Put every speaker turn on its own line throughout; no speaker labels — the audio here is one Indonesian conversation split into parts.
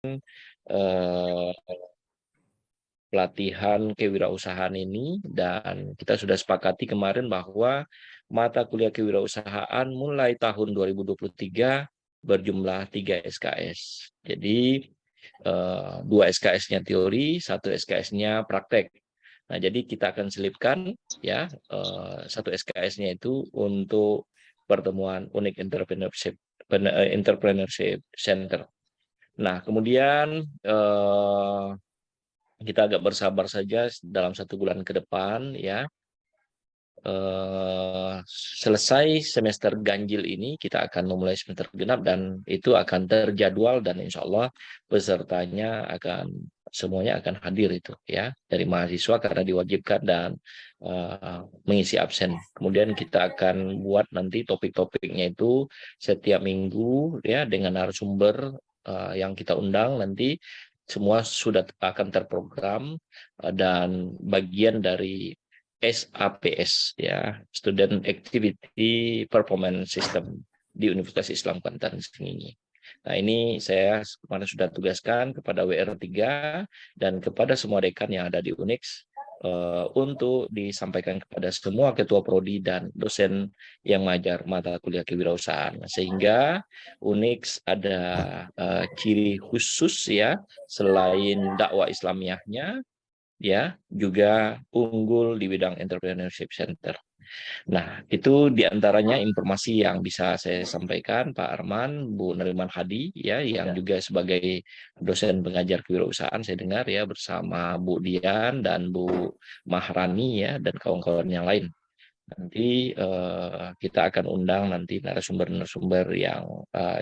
eh, pelatihan kewirausahaan ini, dan kita sudah sepakati kemarin bahwa mata kuliah kewirausahaan mulai tahun 2023 berjumlah 3 SKS. Jadi 2 SKS-nya teori, 1 SKS-nya praktek. Nah, jadi kita akan selipkan ya, 1 SKS-nya itu untuk pertemuan Unik Entrepreneurship Center. Nah, kemudian kita agak bersabar saja dalam 1 bulan ke depan ya. Selesai semester ganjil ini, kita akan memulai semester genap, dan itu akan terjadwal, dan insya Allah pesertanya semuanya akan hadir itu ya, dari mahasiswa karena diwajibkan, dan mengisi absen. Kemudian kita akan buat nanti topik-topiknya itu setiap minggu ya, dengan narasumber yang kita undang nanti semua sudah akan terprogram, dan bagian dari SAPS ya, Student Activity Performance System di Universitas Islam Kelantan Singini. Nah, ini saya kemarin sudah tugaskan kepada WR3 dan kepada semua dekan yang ada di UNIX untuk disampaikan kepada semua ketua prodi dan dosen yang mengajar mata kuliah kewirausahaan, sehingga UNIX ada ciri khusus ya, selain dakwah Islamiyahnya ya, juga unggul di bidang entrepreneurship center. Nah, itu diantaranya informasi yang bisa saya sampaikan, Pak Arman, Bu Nariman Hadi, ya, yang juga sebagai dosen pengajar kewirausahaan, saya dengar ya, bersama Bu Dian dan Bu Mahrani ya, dan kawan-kawan yang lain. Nanti kita akan undang nanti narasumber-narasumber yang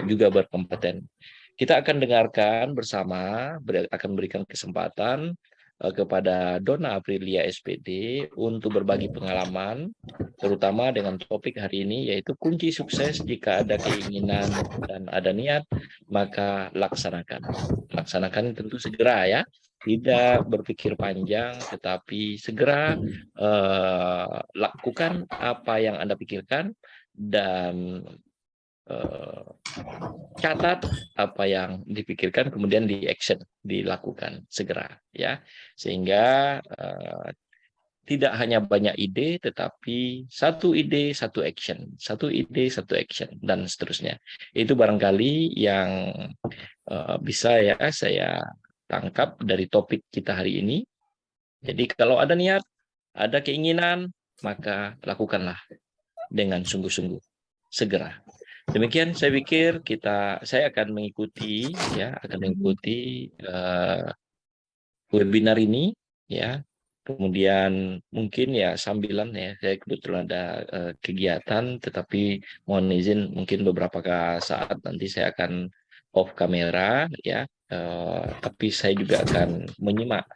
juga berkompeten. Kita akan dengarkan bersama, akan berikan kesempatan kepada Donna Aprilia SPD untuk berbagi pengalaman, terutama dengan topik hari ini, yaitu kunci sukses. Jika ada keinginan dan ada niat, maka laksanakan. Laksanakan tentu segera ya, tidak berpikir panjang, tetapi segera lakukan apa yang Anda pikirkan, dan catat apa yang dipikirkan, kemudian di action, dilakukan segera ya, sehingga tidak hanya banyak ide, tetapi satu ide satu action, satu ide satu action, dan seterusnya. Itu barangkali yang bisa ya saya tangkap dari topik kita hari ini. Jadi kalau ada niat, ada keinginan, maka lakukanlah dengan sungguh-sungguh, segera. Demikian saya pikir saya akan mengikuti ya, webinar ini ya. Kemudian mungkin ya sambilan ya, saya kebetulan ada kegiatan, tetapi mohon izin mungkin beberapa saat nanti saya akan off kamera ya. Tapi saya juga akan menyimak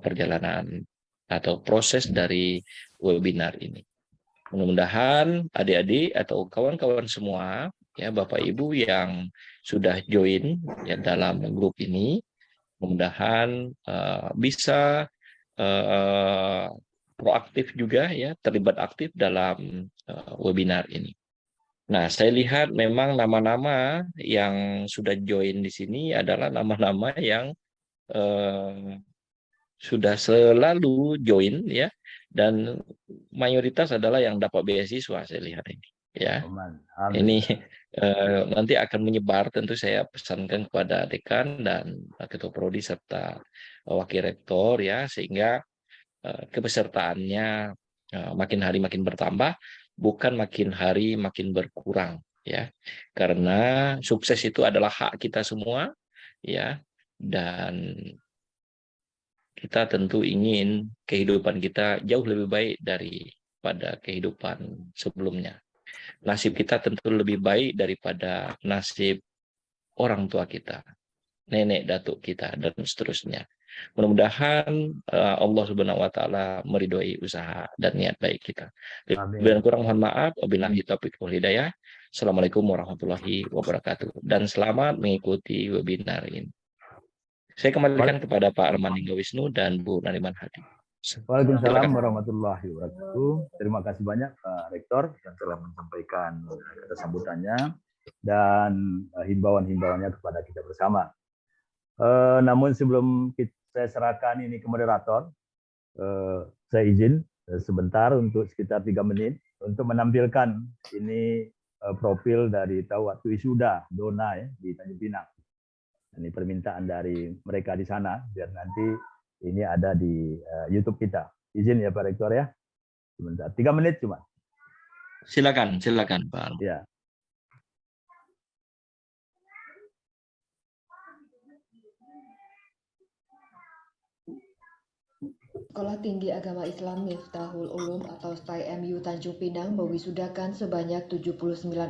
perjalanan atau proses dari webinar ini. Mudah-mudahan adik-adik atau kawan-kawan semua ya, Bapak Ibu yang sudah join ya dalam grup ini, mudah-mudahan bisa proaktif juga ya, terlibat aktif dalam webinar ini. Nah, saya lihat memang nama-nama yang sudah join di sini adalah nama-nama yang sudah selalu join ya, dan mayoritas adalah yang dapat beasiswa, saya lihat ini ya. Ini nanti akan menyebar, tentu saya pesankan kepada dekan dan ketua prodi serta wakil rektor ya, sehingga kepesertaannya makin hari makin bertambah, bukan makin hari makin berkurang ya. Karena sukses itu adalah hak kita semua ya, dan kita tentu ingin kehidupan kita jauh lebih baik daripada kehidupan sebelumnya. Nasib kita tentu lebih baik daripada nasib orang tua kita, nenek datuk kita, dan seterusnya. Mudah-mudahan Allah Subhanahu wa taala meridhoi usaha dan niat baik kita. Dan kurang mohon maaf, wabillahi taufiq wal hidayah. Assalamualaikum warahmatullahi wabarakatuh, dan selamat mengikuti webinar ini. Saya kembalikan kepada Pak Arman Hingga Wisnu dan Bu Nariman Hadi.
Waalaikumsalam warahmatullahi wabarakatuh. Terima kasih banyak Pak Rektor yang telah menyampaikan kata sambutannya dan himbauan-himbauannya kepada kita bersama. Namun sebelum saya serahkan ini ke moderator, saya izin sebentar untuk sekitar 3 menit untuk menampilkan ini profil dari Tawat Wisuda Dona ya, di Tanjung Pinang. Ini permintaan dari mereka di sana biar nanti ini ada di YouTube kita. Izin ya Pak Rektor ya. Sebentar, 3 menit cuma.
Silakan Pak.
Ya.
Sekolah Tinggi Agama Islam Miftahul Ulum atau STIMU Tanjung Pinang mewisudakan sebanyak 79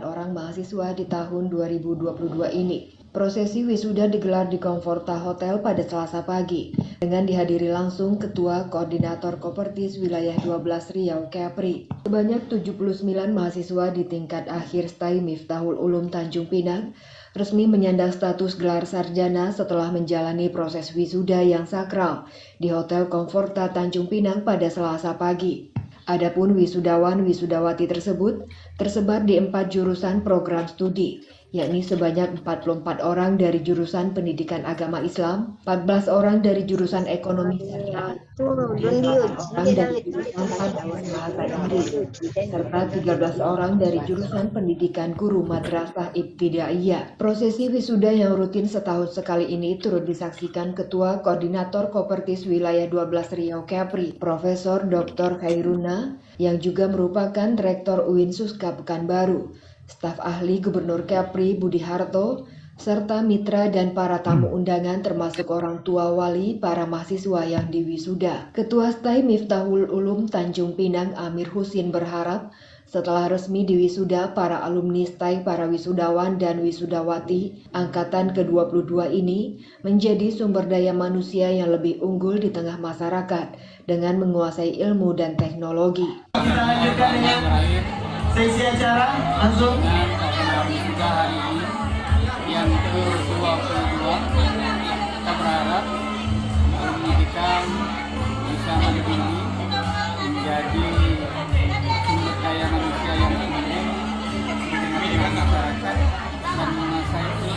orang mahasiswa di tahun 2022 ini. Prosesi wisuda digelar di Komforta Hotel pada Selasa pagi dengan dihadiri langsung Ketua Koordinator Kopertis Wilayah 12 Riau Kepri. Sebanyak 79 mahasiswa di tingkat akhir STI Miftahul Ulum Tanjung Pinang resmi menyandang status gelar sarjana setelah menjalani proses wisuda yang sakral di Hotel Komforta Tanjung Pinang pada Selasa pagi. Adapun wisudawan-wisudawati tersebut tersebar di 4 jurusan program studi, yakni sebanyak 44 orang dari jurusan Pendidikan Agama Islam, 14 orang dari jurusan Ekonomi Syariah, 8 orang dari jurusan Hadis Bahasa Inggris, serta 13 orang dari jurusan Pendidikan Guru Madrasah Ibtidaiyah. Prosesi wisuda yang rutin setahun sekali ini turut disaksikan Ketua Koordinator Kopertis Wilayah 12 Riau Kepri, Profesor Dr. Khairuna, yang juga merupakan Rektor UIN Suska Pekanbaru, staf ahli Gubernur Kepri Budi Harto, serta mitra dan para tamu undangan termasuk orang tua wali para mahasiswa yang diwisuda. Ketua STI Miftahul Ulum Tanjung Pinang Amir Husin berharap setelah resmi diwisuda, para alumni STI, para wisudawan dan wisudawati angkatan ke-22 ini menjadi sumber daya manusia yang lebih unggul di tengah masyarakat dengan menguasai ilmu dan teknologi.
Kita lanjutkan dengan sesi acara langsung.
Wisuda hari ini yang ke-22, kita berharap alumni kita bisa mandiri menjadi sumber daya manusia yang unggul dengan masyarakat dan menguasai ilmu,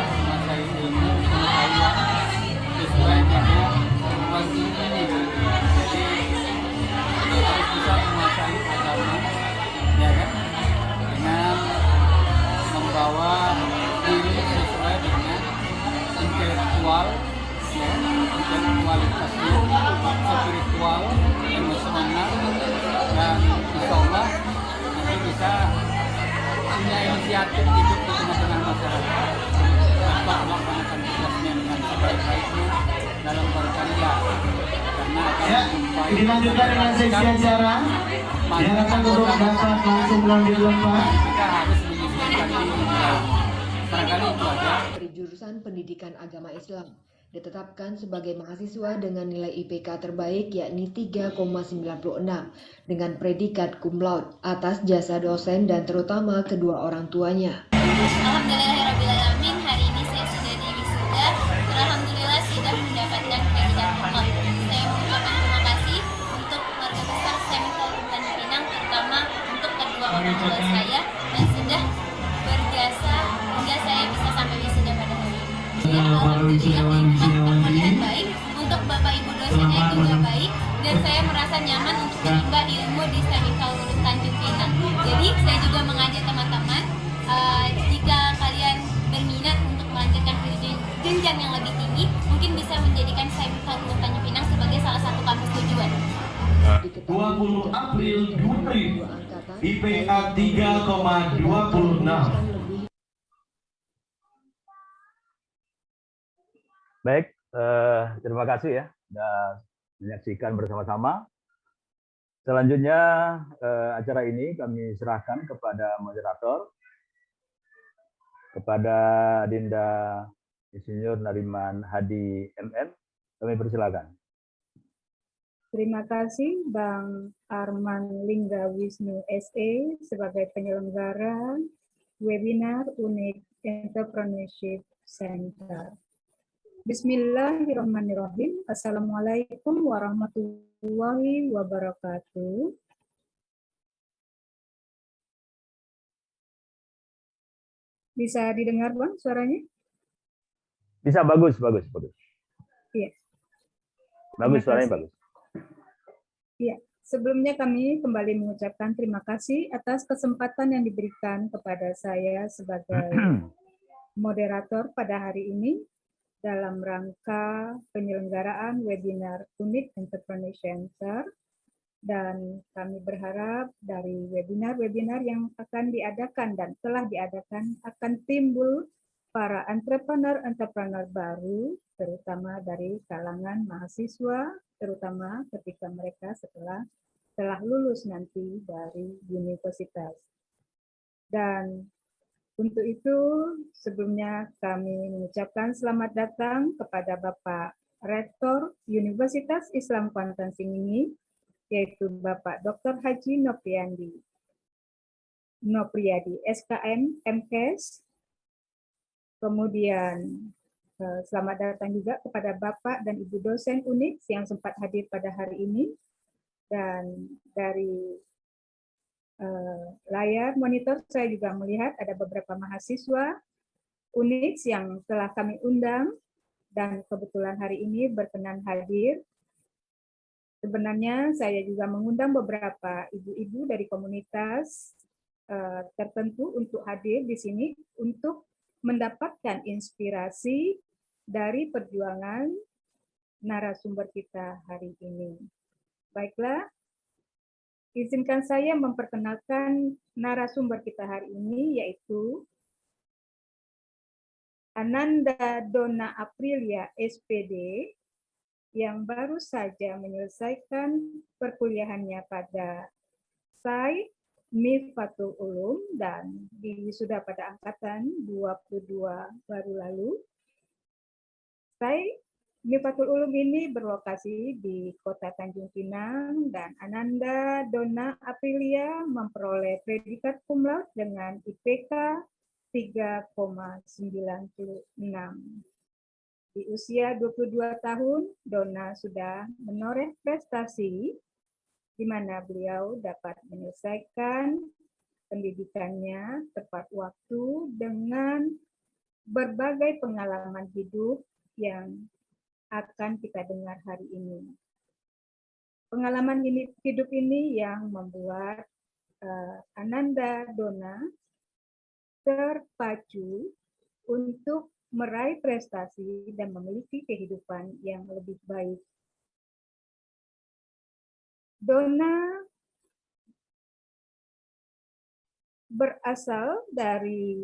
menguasai ilmu pengetahuan sesuai dengan kemampuan ini. Jadi kita harus bisa menguasai agama, ya kan, dengan membawa diri sesuai dengan intelektual, ya, intelektualitasnya, spiritual, emosional, dan insya Allah nanti bisa punya inisiatif hidup di tengah-tengah masyarakat dapat melaksanakan tugasnya dengan sebaik-baiknya dalam berkarya, karena
Ya, dilanjutkan dengan sesi acara. Diharapkan untuk dapat langsung mengambil lomba.
kita harus menyesuaikan diri. Barangkali itu aja.
Dari jurusan Pendidikan Agama Islam ditetapkan sebagai mahasiswa dengan nilai IPK terbaik yakni 3,96 dengan predikat cum laude atas jasa dosen dan terutama kedua orang tuanya.
Alhamdulillahirrahmanirrahim, hari ini saya sudah diwisuda. Alhamdulillah sudah mendapatkan predikat cum laude. Saya mengucapkan terima kasih untuk keluarga besar STIMU Tanjung Pinang, terutama untuk kedua orang tua saya yang sudah berjasa hingga saya bisa sampai wisuda pada hari ini. Alhamdulillah perkuliahan baik, untuk Bapak Ibu dosennya juga baik, dan saya merasa nyaman untuk menimba ilmu di STIMU Tanjung Pinang. Jadi saya juga mengajak teman-teman, jika kalian berminat untuk melanjutkan jenjang yang lebih tinggi, mungkin bisa menjadikan STIMU Tanjung Pinang sebagai salah satu kampus tujuan.
20 April 2000, IPK 3,26.
Baik, terima kasih ya sudah menyaksikan bersama-sama. Selanjutnya acara ini kami serahkan kepada moderator, kepada Dinda Insinyur Nariman Hadi MM. Kami persilakan.
Terima kasih Bang Arman Lingga Wisnu SE sebagai penyelenggara webinar Unik Entrepreneurship Center. Bismillahirrahmanirrahim. Assalamualaikum warahmatullahi wabarakatuh. Bisa didengar Bang suaranya?
Bisa, bagus.
Iya.
Bagus,
Terima
suaranya
kasih.
bagus.
Iya, sebelumnya kami kembali mengucapkan terima kasih atas kesempatan yang diberikan kepada saya sebagai moderator pada hari ini dalam rangka penyelenggaraan webinar Unit Entrepreneur Center, dan kami berharap dari webinar-webinar yang akan diadakan dan telah diadakan akan timbul para entrepreneur baru, terutama dari kalangan mahasiswa, terutama ketika mereka telah lulus nanti dari universitas. Dan untuk itu, sebelumnya kami mengucapkan selamat datang kepada Bapak Rektor Universitas Islam Kuantan Singini, yaitu Bapak Dr. Haji Nopriyadi, SKM, MKes. Kemudian selamat datang juga kepada Bapak dan Ibu dosen UNIX yang sempat hadir pada hari ini. Dan dari layar monitor saya juga melihat ada beberapa mahasiswa UNIX yang telah kami undang dan kebetulan hari ini berkenan hadir. Sebenarnya saya juga mengundang beberapa ibu-ibu dari komunitas tertentu untuk hadir di sini untuk mendapatkan inspirasi dari perjuangan narasumber kita hari ini. Baiklah, izinkan saya memperkenalkan narasumber kita hari ini, yaitu Ananda Donna Aprilia, SPD, yang baru saja menyelesaikan perkuliahannya pada SAI Mifatul Ulum dan wisuda pada angkatan 22 baru lalu. SAI Mifatul Ulum ini berlokasi di Kota Tanjung Pinang dan Ananda Donna Aprilia memperoleh predikat cum laude dengan IPK 3,96. Di usia 22 tahun, Donna sudah menoreh prestasi di mana beliau dapat menyelesaikan pendidikannya tepat waktu dengan berbagai pengalaman hidup yang akan kita dengar hari ini. Pengalaman hidup ini yang membuat Ananda Donna terpacu untuk meraih prestasi dan memiliki kehidupan yang lebih baik. Donna berasal dari,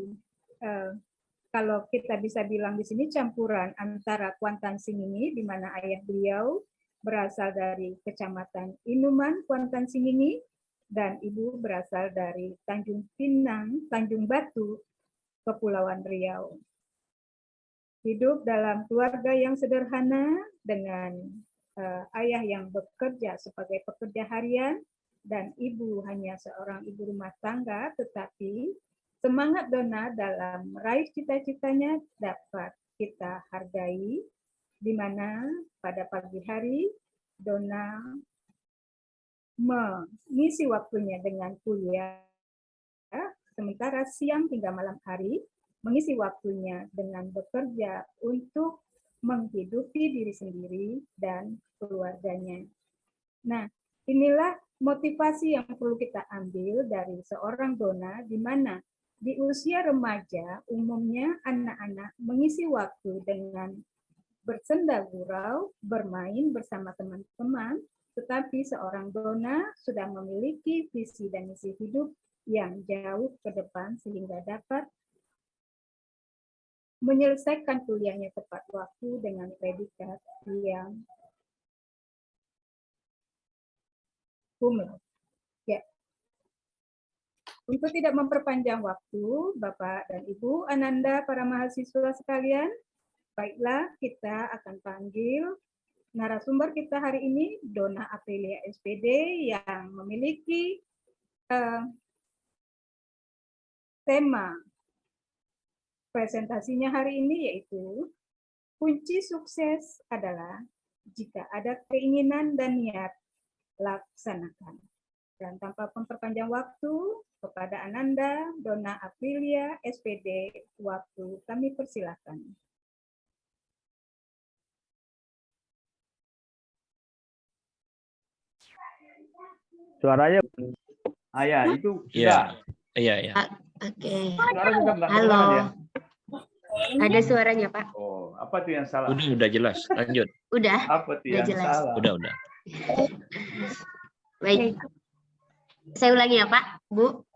kalau kita bisa bilang di sini, campuran antara Kuantan Singini, di mana ayah beliau berasal dari Kecamatan Inuman, Kuantan Singini, dan ibu berasal dari Tanjung Pinang, Tanjung Batu, Kepulauan Riau. Hidup dalam keluarga yang sederhana dengan ayah yang bekerja sebagai pekerja harian dan ibu hanya seorang ibu rumah tangga, tetapi semangat Donna dalam meraih cita-citanya dapat kita hargai, di mana pada pagi hari Donna mengisi waktunya dengan kuliah, sementara siang hingga malam hari mengisi waktunya dengan bekerja untuk menghidupi diri sendiri dan keluarganya. Nah, inilah motivasi yang perlu kita ambil dari seorang Donna, di mana di usia remaja umumnya anak-anak mengisi waktu dengan bersenda gurau, bermain bersama teman-teman, tetapi seorang Donna sudah memiliki visi dan misi hidup yang jauh ke depan sehingga dapat menyelesaikan kuliahnya tepat waktu dengan predikat yang cum laude. Ya. Untuk tidak memperpanjang waktu, Bapak dan Ibu Ananda, para mahasiswa sekalian, baiklah kita akan panggil narasumber kita hari ini, Donna Aprilia, SPD, yang memiliki tema presentasinya hari ini, yaitu kunci sukses adalah jika ada keinginan dan niat, laksanakan. Dan tanpa memperpanjang waktu, kepada Ananda Donna Aprilia, SPD, waktu kami persilahkan.
Suaranya ya itu sudah.
Iya.
Oke.
Suara juga nggak
Halo.
kedengaran ya?
Ada suaranya, Pak.
Oh, apa tuh yang salah?
Udah jelas. Lanjut.
Udah.
Apa tuh yang
jelas.
salah?
Udah.
Baik. Saya ulangi ya, Pak, Bu.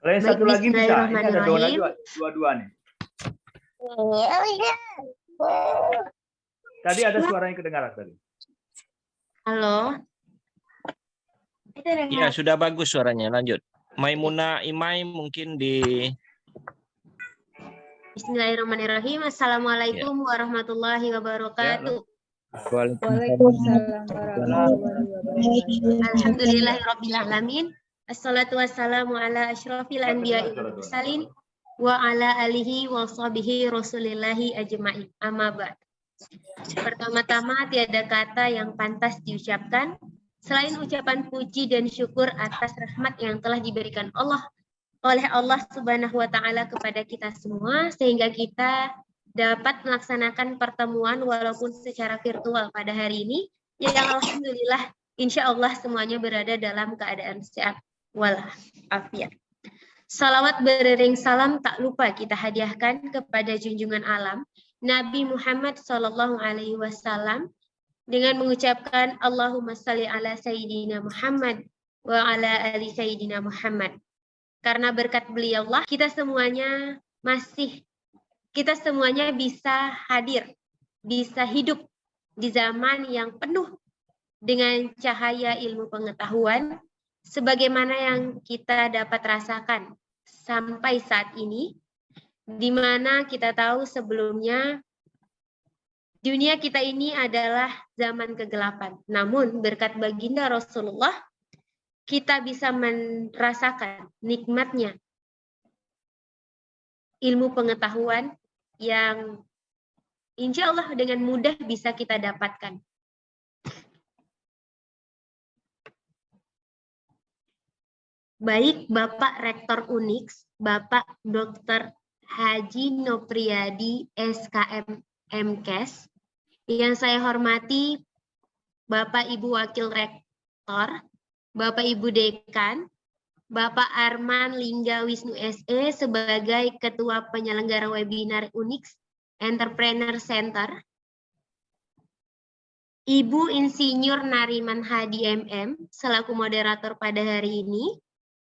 Lain satu lagi bisa. Ini ada dona
Bismillahirrahmanirrahim.
dua nih. Tadi ada suaranya kedengaran tadi.
Halo.
Iya, sudah bagus suaranya. Lanjut. Maimuna Imai mungkin di
Bismillahirrahmanirrahim. Assalamualaikum warahmatullahi wabarakatuh.
Waalaikumsalam warahmatullahi wabarakatuh.
Alhamdulillahirrabbilalamin. Assalatu wassalamu ala asyrafil anbiya'i wal mursalin wa ala alihi wa sahbihi rasulillahi ajma'in. Amma ba'd. Pertama-tama tiada kata yang pantas diucapkan selain ucapan puji dan syukur atas rahmat yang telah diberikan oleh Allah Subhanahu wa taala kepada kita semua sehingga kita dapat melaksanakan pertemuan walaupun secara virtual pada hari ini yang alhamdulillah insya Allah semuanya berada dalam keadaan sehat walafiat. Salawat beriring salam tak lupa kita hadiahkan kepada junjungan alam Nabi Muhammad SAW dengan mengucapkan Allahumma salli ala Sayyidina Muhammad wa ala ali Sayyidina Muhammad. Karena berkat beliaulah kita semuanya bisa hadir, bisa hidup di zaman yang penuh dengan cahaya ilmu pengetahuan sebagaimana yang kita dapat rasakan sampai saat ini, di mana kita tahu sebelumnya dunia kita ini adalah zaman kegelapan. Namun berkat baginda Rasulullah, kita bisa merasakan nikmatnya ilmu pengetahuan yang insya Allah dengan mudah bisa kita dapatkan. Baik Bapak Rektor Unix, Bapak Dr. Haji Nopriyadi SKM MKes, yang saya hormati Bapak Ibu Wakil Rektor, Bapak Ibu Dekan, Bapak Arman Lingga Wisnu SE sebagai Ketua Penyelenggara Webinar Unix Entrepreneur Center, Ibu Insinyur Nariman Hadi MM selaku moderator pada hari ini,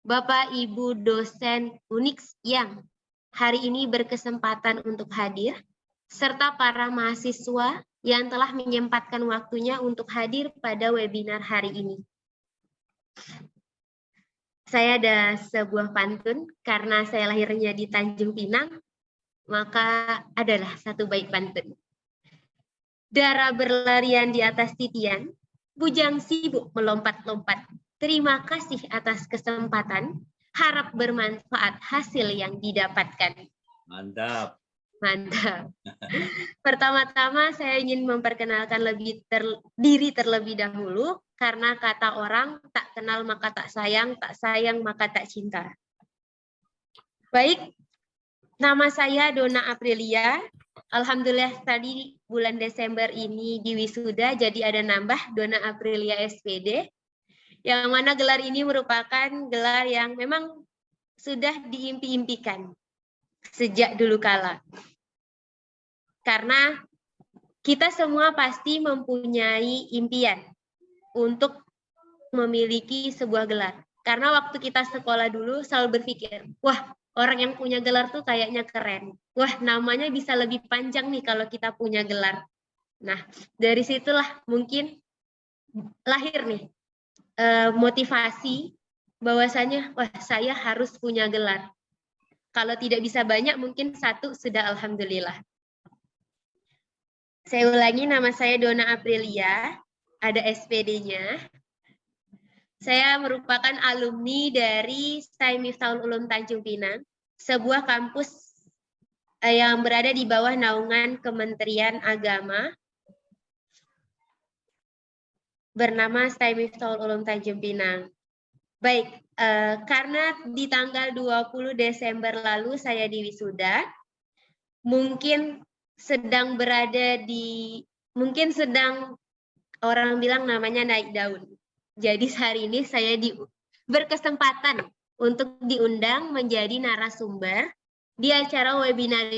Bapak Ibu dosen Unix yang hari ini berkesempatan untuk hadir, serta para mahasiswa yang telah menyempatkan waktunya untuk hadir pada webinar hari ini. Saya ada sebuah pantun, karena saya lahirnya di Tanjung Pinang, maka adalah satu bait pantun. Dara berlarian di atas titian, bujang sibuk melompat-lompat. Terima kasih atas kesempatan, harap bermanfaat hasil yang didapatkan.
Mantap.
Mantap. Pertama-tama saya ingin memperkenalkan diri terlebih dahulu, karena kata orang tak kenal maka tak sayang maka tak cinta. Baik, nama saya Dona Aprilia. Alhamdulillah tadi bulan Desember ini di wisuda, jadi ada nambah Dona Aprilia SPD. Yang mana gelar ini merupakan gelar yang memang sudah diimpi-impikan sejak dulu kala. Karena kita semua pasti mempunyai impian untuk memiliki sebuah gelar. Karena waktu kita sekolah dulu selalu berpikir, wah orang yang punya gelar tuh kayaknya keren. Wah namanya bisa lebih panjang nih kalau kita punya gelar. Nah dari situlah mungkin lahir nih motivasi bahwasanya wah saya harus punya gelar. Kalau tidak bisa banyak mungkin satu sudah alhamdulillah. Saya ulangi, nama saya Dona Aprilia, ada SPD-nya. Saya merupakan alumni dari STAI Miftahul Ulum Tanjung Pinang, sebuah kampus yang berada di bawah naungan Kementerian Agama bernama STAI Miftahul Ulum Tanjung Pinang. Baik, karena di tanggal 20 Desember lalu saya diwisuda, mungkin sedang berada di, mungkin sedang orang bilang namanya naik daun. Jadi hari ini saya berkesempatan untuk diundang menjadi narasumber di acara webinar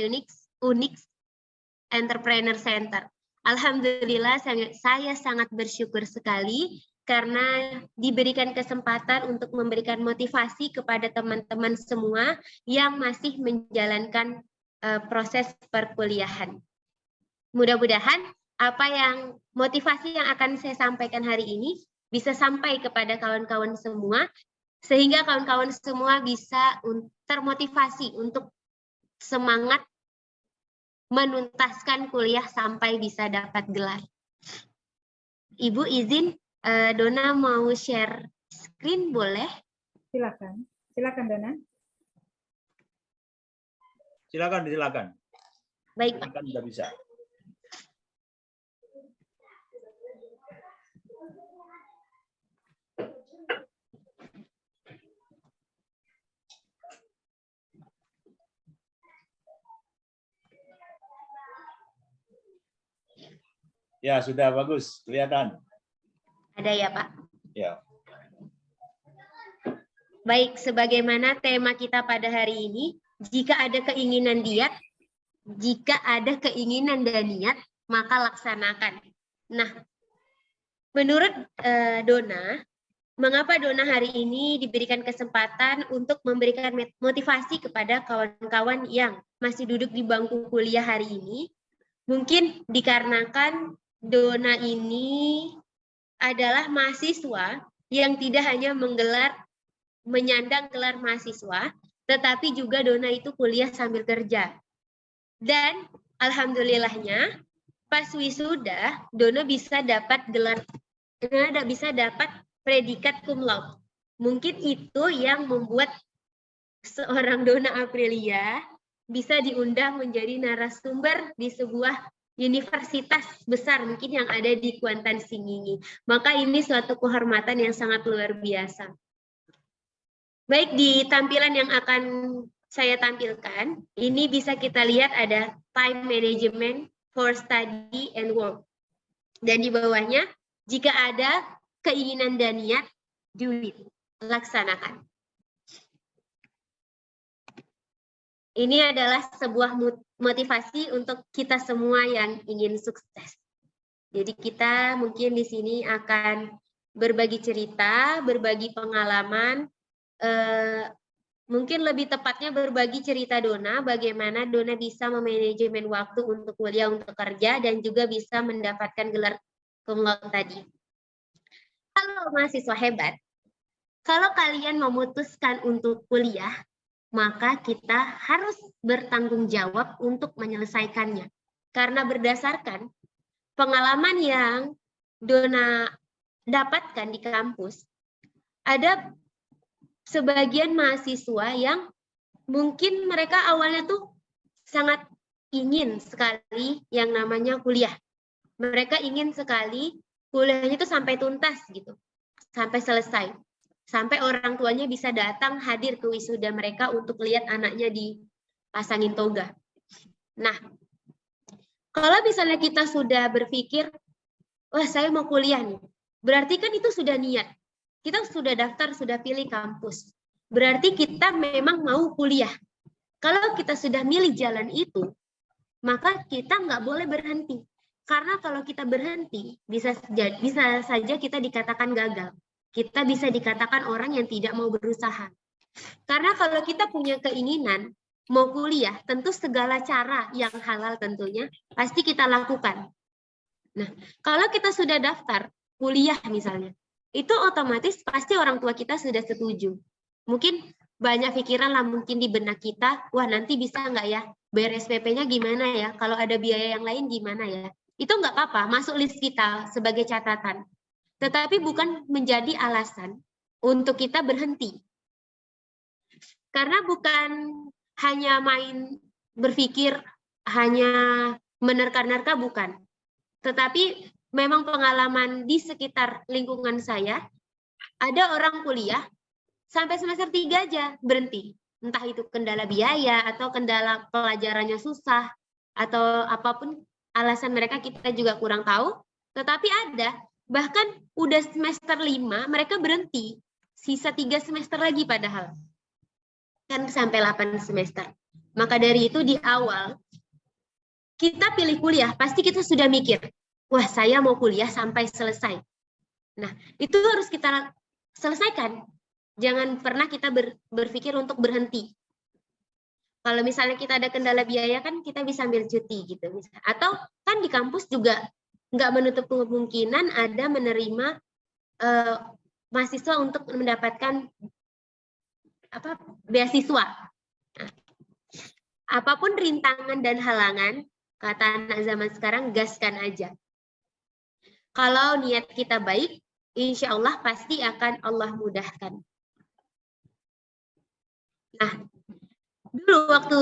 Unix Entrepreneur Center. Alhamdulillah saya sangat bersyukur sekali karena diberikan kesempatan untuk memberikan motivasi kepada teman-teman semua yang masih menjalankan proses perkuliahan. Mudah-mudahan motivasi yang akan saya sampaikan hari ini bisa sampai kepada kawan-kawan semua, sehingga kawan-kawan semua bisa termotivasi untuk semangat menuntaskan kuliah sampai bisa dapat gelar. Ibu izin, Dona mau share screen boleh?
Silakan Dona.
Silakan.
Baik, Pak.
Silakan, sudah bisa. Ya, sudah bagus, kelihatan.
Ada ya, Pak?
Ya.
Baik, sebagaimana tema kita pada hari ini, jika ada keinginan dan niat, maka laksanakan. Nah, menurut Dona, mengapa Dona hari ini diberikan kesempatan untuk memberikan motivasi kepada kawan-kawan yang masih duduk di bangku kuliah hari ini? Mungkin dikarenakan Dona ini adalah mahasiswa yang tidak hanya menyandang gelar mahasiswa, tetapi juga Dona itu kuliah sambil kerja. Dan alhamdulillahnya pas wisuda Dona bisa dapat predikat cum laude. Mungkin itu yang membuat seorang Dona Aprilia bisa diundang menjadi narasumber di sebuah universitas besar mungkin yang ada di Kuantan Singingi. Maka ini suatu kehormatan yang sangat luar biasa. Baik, di tampilan yang akan saya tampilkan, ini bisa kita lihat ada time management for study and work. Dan di bawahnya, jika ada keinginan dan niat, do it, laksanakan. Ini adalah sebuah motivasi untuk kita semua yang ingin sukses. Jadi kita mungkin di sini akan berbagi cerita, berbagi pengalaman, mungkin lebih tepatnya berbagi cerita Dona, bagaimana Dona bisa memanajemen waktu untuk kuliah, untuk kerja, dan juga bisa mendapatkan gelar cum laude tadi. Halo mahasiswa hebat, kalau kalian memutuskan untuk kuliah, maka kita harus bertanggung jawab untuk menyelesaikannya. Karena berdasarkan pengalaman yang Dona dapatkan di kampus, ada sebagian mahasiswa yang mungkin mereka awalnya tuh sangat ingin sekali yang namanya kuliah. Mereka ingin sekali kuliahnya itu sampai tuntas gitu, sampai selesai. Sampai orang tuanya bisa datang hadir ke wisuda mereka untuk lihat anaknya dipasangin toga. Nah, kalau misalnya kita sudah berpikir, wah saya mau kuliah nih, berarti kan itu sudah niat. Kita sudah daftar, sudah pilih kampus. Berarti kita memang mau kuliah. Kalau kita sudah milih jalan itu, maka kita nggak boleh berhenti. Karena kalau kita berhenti, bisa saja kita dikatakan gagal. Kita bisa dikatakan orang yang tidak mau berusaha. Karena kalau kita punya keinginan mau kuliah, tentu segala cara yang halal tentunya pasti kita lakukan. Nah, kalau kita sudah daftar kuliah misalnya, itu otomatis pasti orang tua kita sudah setuju. Mungkin banyak pikiran lah mungkin di benak kita, wah nanti bisa nggak ya, bayar SPP-nya gimana ya, kalau ada biaya yang lain gimana ya. Itu nggak apa-apa, masuk list kita sebagai catatan. Tetapi bukan menjadi alasan untuk kita berhenti. Karena bukan hanya main berpikir, hanya menerka-nerka, bukan. Tetapi memang pengalaman di sekitar lingkungan saya, ada orang kuliah sampai semester 3 aja berhenti. Entah itu kendala biaya atau kendala pelajarannya susah, atau apapun alasan mereka kita juga kurang tahu. Tetapi ada Bahkan udah semester 5 mereka berhenti. Sisa 3 semester lagi padahal. Kan sampai 8 semester. Maka dari itu di awal kita pilih kuliah, pasti kita sudah mikir, wah saya mau kuliah sampai selesai. Nah, itu harus kita selesaikan. Jangan pernah kita berpikir untuk berhenti. Kalau misalnya kita ada kendala biaya kan kita bisa ambil cuti gitu. Atau kan di kampus juga nggak menutup kemungkinan ada menerima mahasiswa untuk mendapatkan beasiswa. Nah, apapun rintangan dan halangan, kata anak zaman sekarang, gaskan aja. Kalau niat kita baik, insya Allah pasti akan Allah mudahkan. Nah, dulu waktu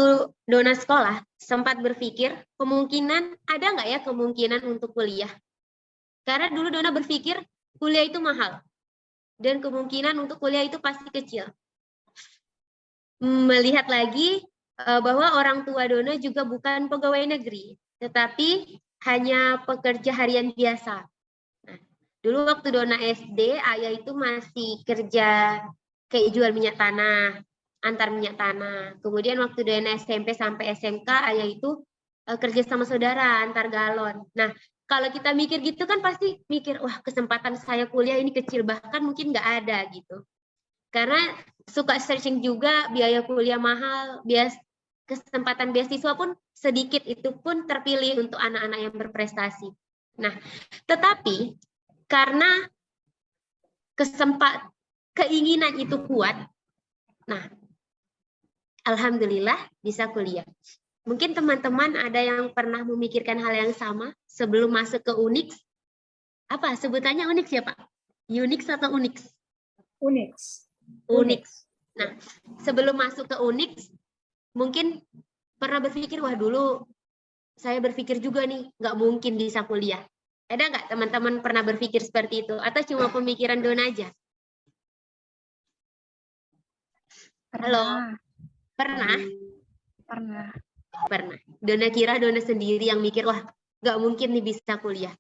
Dona sekolah, sempat berpikir, kemungkinan, ada nggak ya kemungkinan untuk kuliah? Karena dulu Dona berpikir, kuliah itu mahal. Dan kemungkinan untuk kuliah itu pasti kecil. Melihat lagi, bahwa orang tua Dona juga bukan pegawai negeri, tetapi hanya pekerja harian biasa. Nah, dulu waktu Dona SD, ayah itu masih kerja kayak jual minyak tanah, antar minyak tanah. Kemudian waktu Dona SMP sampai SMK, ayah itu kerja sama saudara, antar galon. Nah, kalau kita mikir gitu kan pasti mikir, wah kesempatan saya kuliah ini kecil, bahkan mungkin nggak ada gitu. Karena suka searching juga, biaya kuliah mahal, kesempatan beasiswa pun sedikit, itu pun terpilih untuk anak-anak yang berprestasi. Nah, tetapi karena keinginan itu kuat, nah, alhamdulillah bisa kuliah. Mungkin teman-teman ada yang pernah memikirkan hal yang sama sebelum masuk ke UNIX. Apa sebutannya UNIX ya Pak? UNIX atau UNIX?
UNIX.
UNIX. Nah, sebelum masuk ke UNIX, mungkin pernah berpikir, wah dulu saya berpikir juga nih, nggak mungkin bisa kuliah. Ada nggak teman-teman pernah berpikir seperti itu? Atau cuma pemikiran Dona aja? Halo? Pernah?
Pernah.
Pernah. Dona kira Dona sendiri yang mikir, wah nggak mungkin nih bisa kuliah.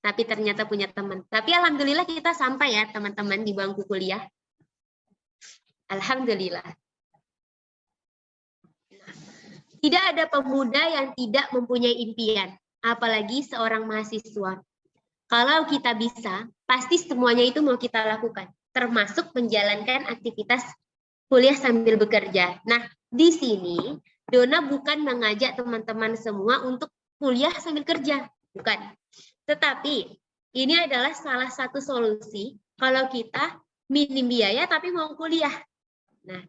Tapi ternyata punya teman. Tapi alhamdulillah kita sampai ya teman-teman di bangku kuliah. Alhamdulillah. Tidak ada pemuda yang tidak mempunyai impian, apalagi seorang mahasiswa. Kalau kita bisa, pasti semuanya itu mau kita lakukan, termasuk menjalankan aktivitas kuliah sambil bekerja. Nah, di sini Dona bukan mengajak teman-teman semua untuk kuliah sambil kerja, bukan. Tetapi ini adalah salah satu solusi kalau kita minim biaya tapi mau kuliah. Nah,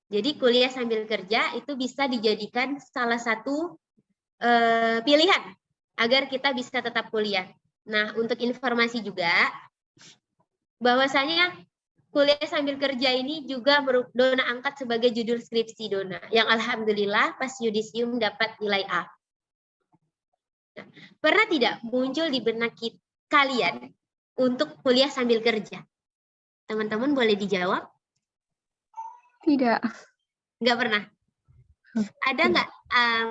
jadi kuliah sambil kerja itu bisa dijadikan salah satu pilihan agar kita bisa tetap kuliah. Nah, untuk informasi juga, bahwasanya kuliah sambil kerja ini juga Dona angkat sebagai judul skripsi Dona, yang alhamdulillah pas yudisium dapat nilai A. Nah, pernah tidak muncul di benak kalian untuk kuliah sambil kerja? Teman-teman boleh dijawab?
Tidak.
Nggak pernah? Ada nggak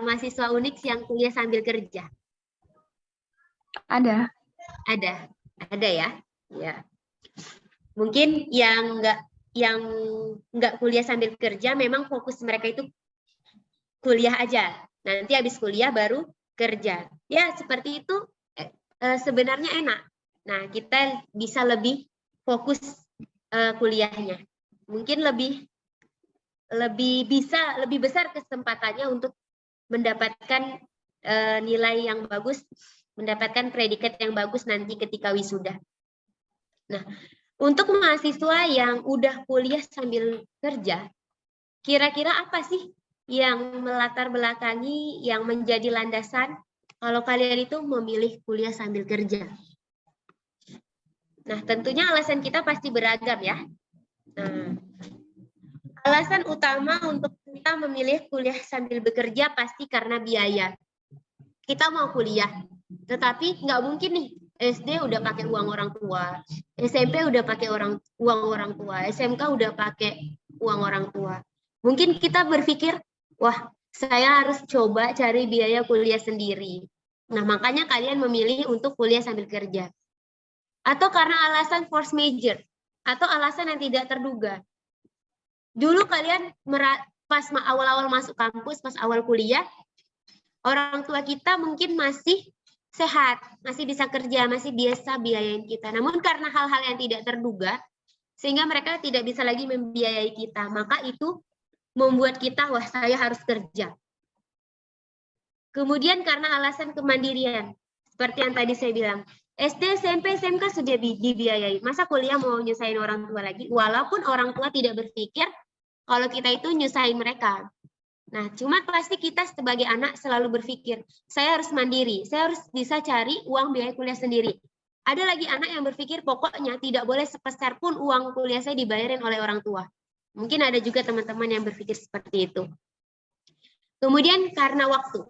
mahasiswa UNIX yang kuliah sambil kerja?
Ada.
Ada ya? Ya. Mungkin yang nggak kuliah sambil kerja, memang fokus mereka itu kuliah aja. Nanti habis kuliah baru kerja. Ya seperti itu sebenarnya enak. Nah kita bisa lebih fokus kuliahnya. Mungkin lebih besar kesempatannya untuk mendapatkan nilai yang bagus, mendapatkan predikat yang bagus nanti ketika wisuda. Nah, untuk mahasiswa yang udah kuliah sambil kerja, kira-kira apa sih yang melatar belakangi, yang menjadi landasan kalau kalian itu memilih kuliah sambil kerja? Nah, tentunya alasan kita pasti beragam ya. Nah, alasan utama untuk kita memilih kuliah sambil bekerja pasti karena biaya. Kita mau kuliah, tetapi nggak mungkin nih SD udah pakai uang orang tua, SMP udah pakai uang orang tua, SMK udah pakai uang orang tua. Mungkin kita berpikir, wah saya harus coba cari biaya kuliah sendiri. Nah makanya kalian memilih untuk kuliah sambil kerja. atau karena alasan force majeure, atau alasan yang tidak terduga. Dulu kalian pas awal-awal masuk kampus, pas awal kuliah, orang tua kita mungkin masih sehat, masih bisa kerja, masih biasa biayain kita. Namun karena hal-hal yang tidak terduga, sehingga mereka tidak bisa lagi membiayai kita. Maka itu membuat kita, wah saya harus kerja. Kemudian karena alasan kemandirian, seperti yang tadi saya bilang, SD, SMP, SMK sudah dibiayai. Masa kuliah mau nyusahin orang tua lagi? Walaupun orang tua tidak berpikir kalau kita itu nyusahin mereka. Nah, cuma pasti kita sebagai anak selalu berpikir, saya harus mandiri, saya harus bisa cari uang biaya kuliah sendiri. Ada lagi anak yang berpikir pokoknya tidak boleh sepeser pun uang kuliah saya dibayarin oleh orang tua. Mungkin ada juga teman-teman yang berpikir seperti itu. Kemudian karena waktu.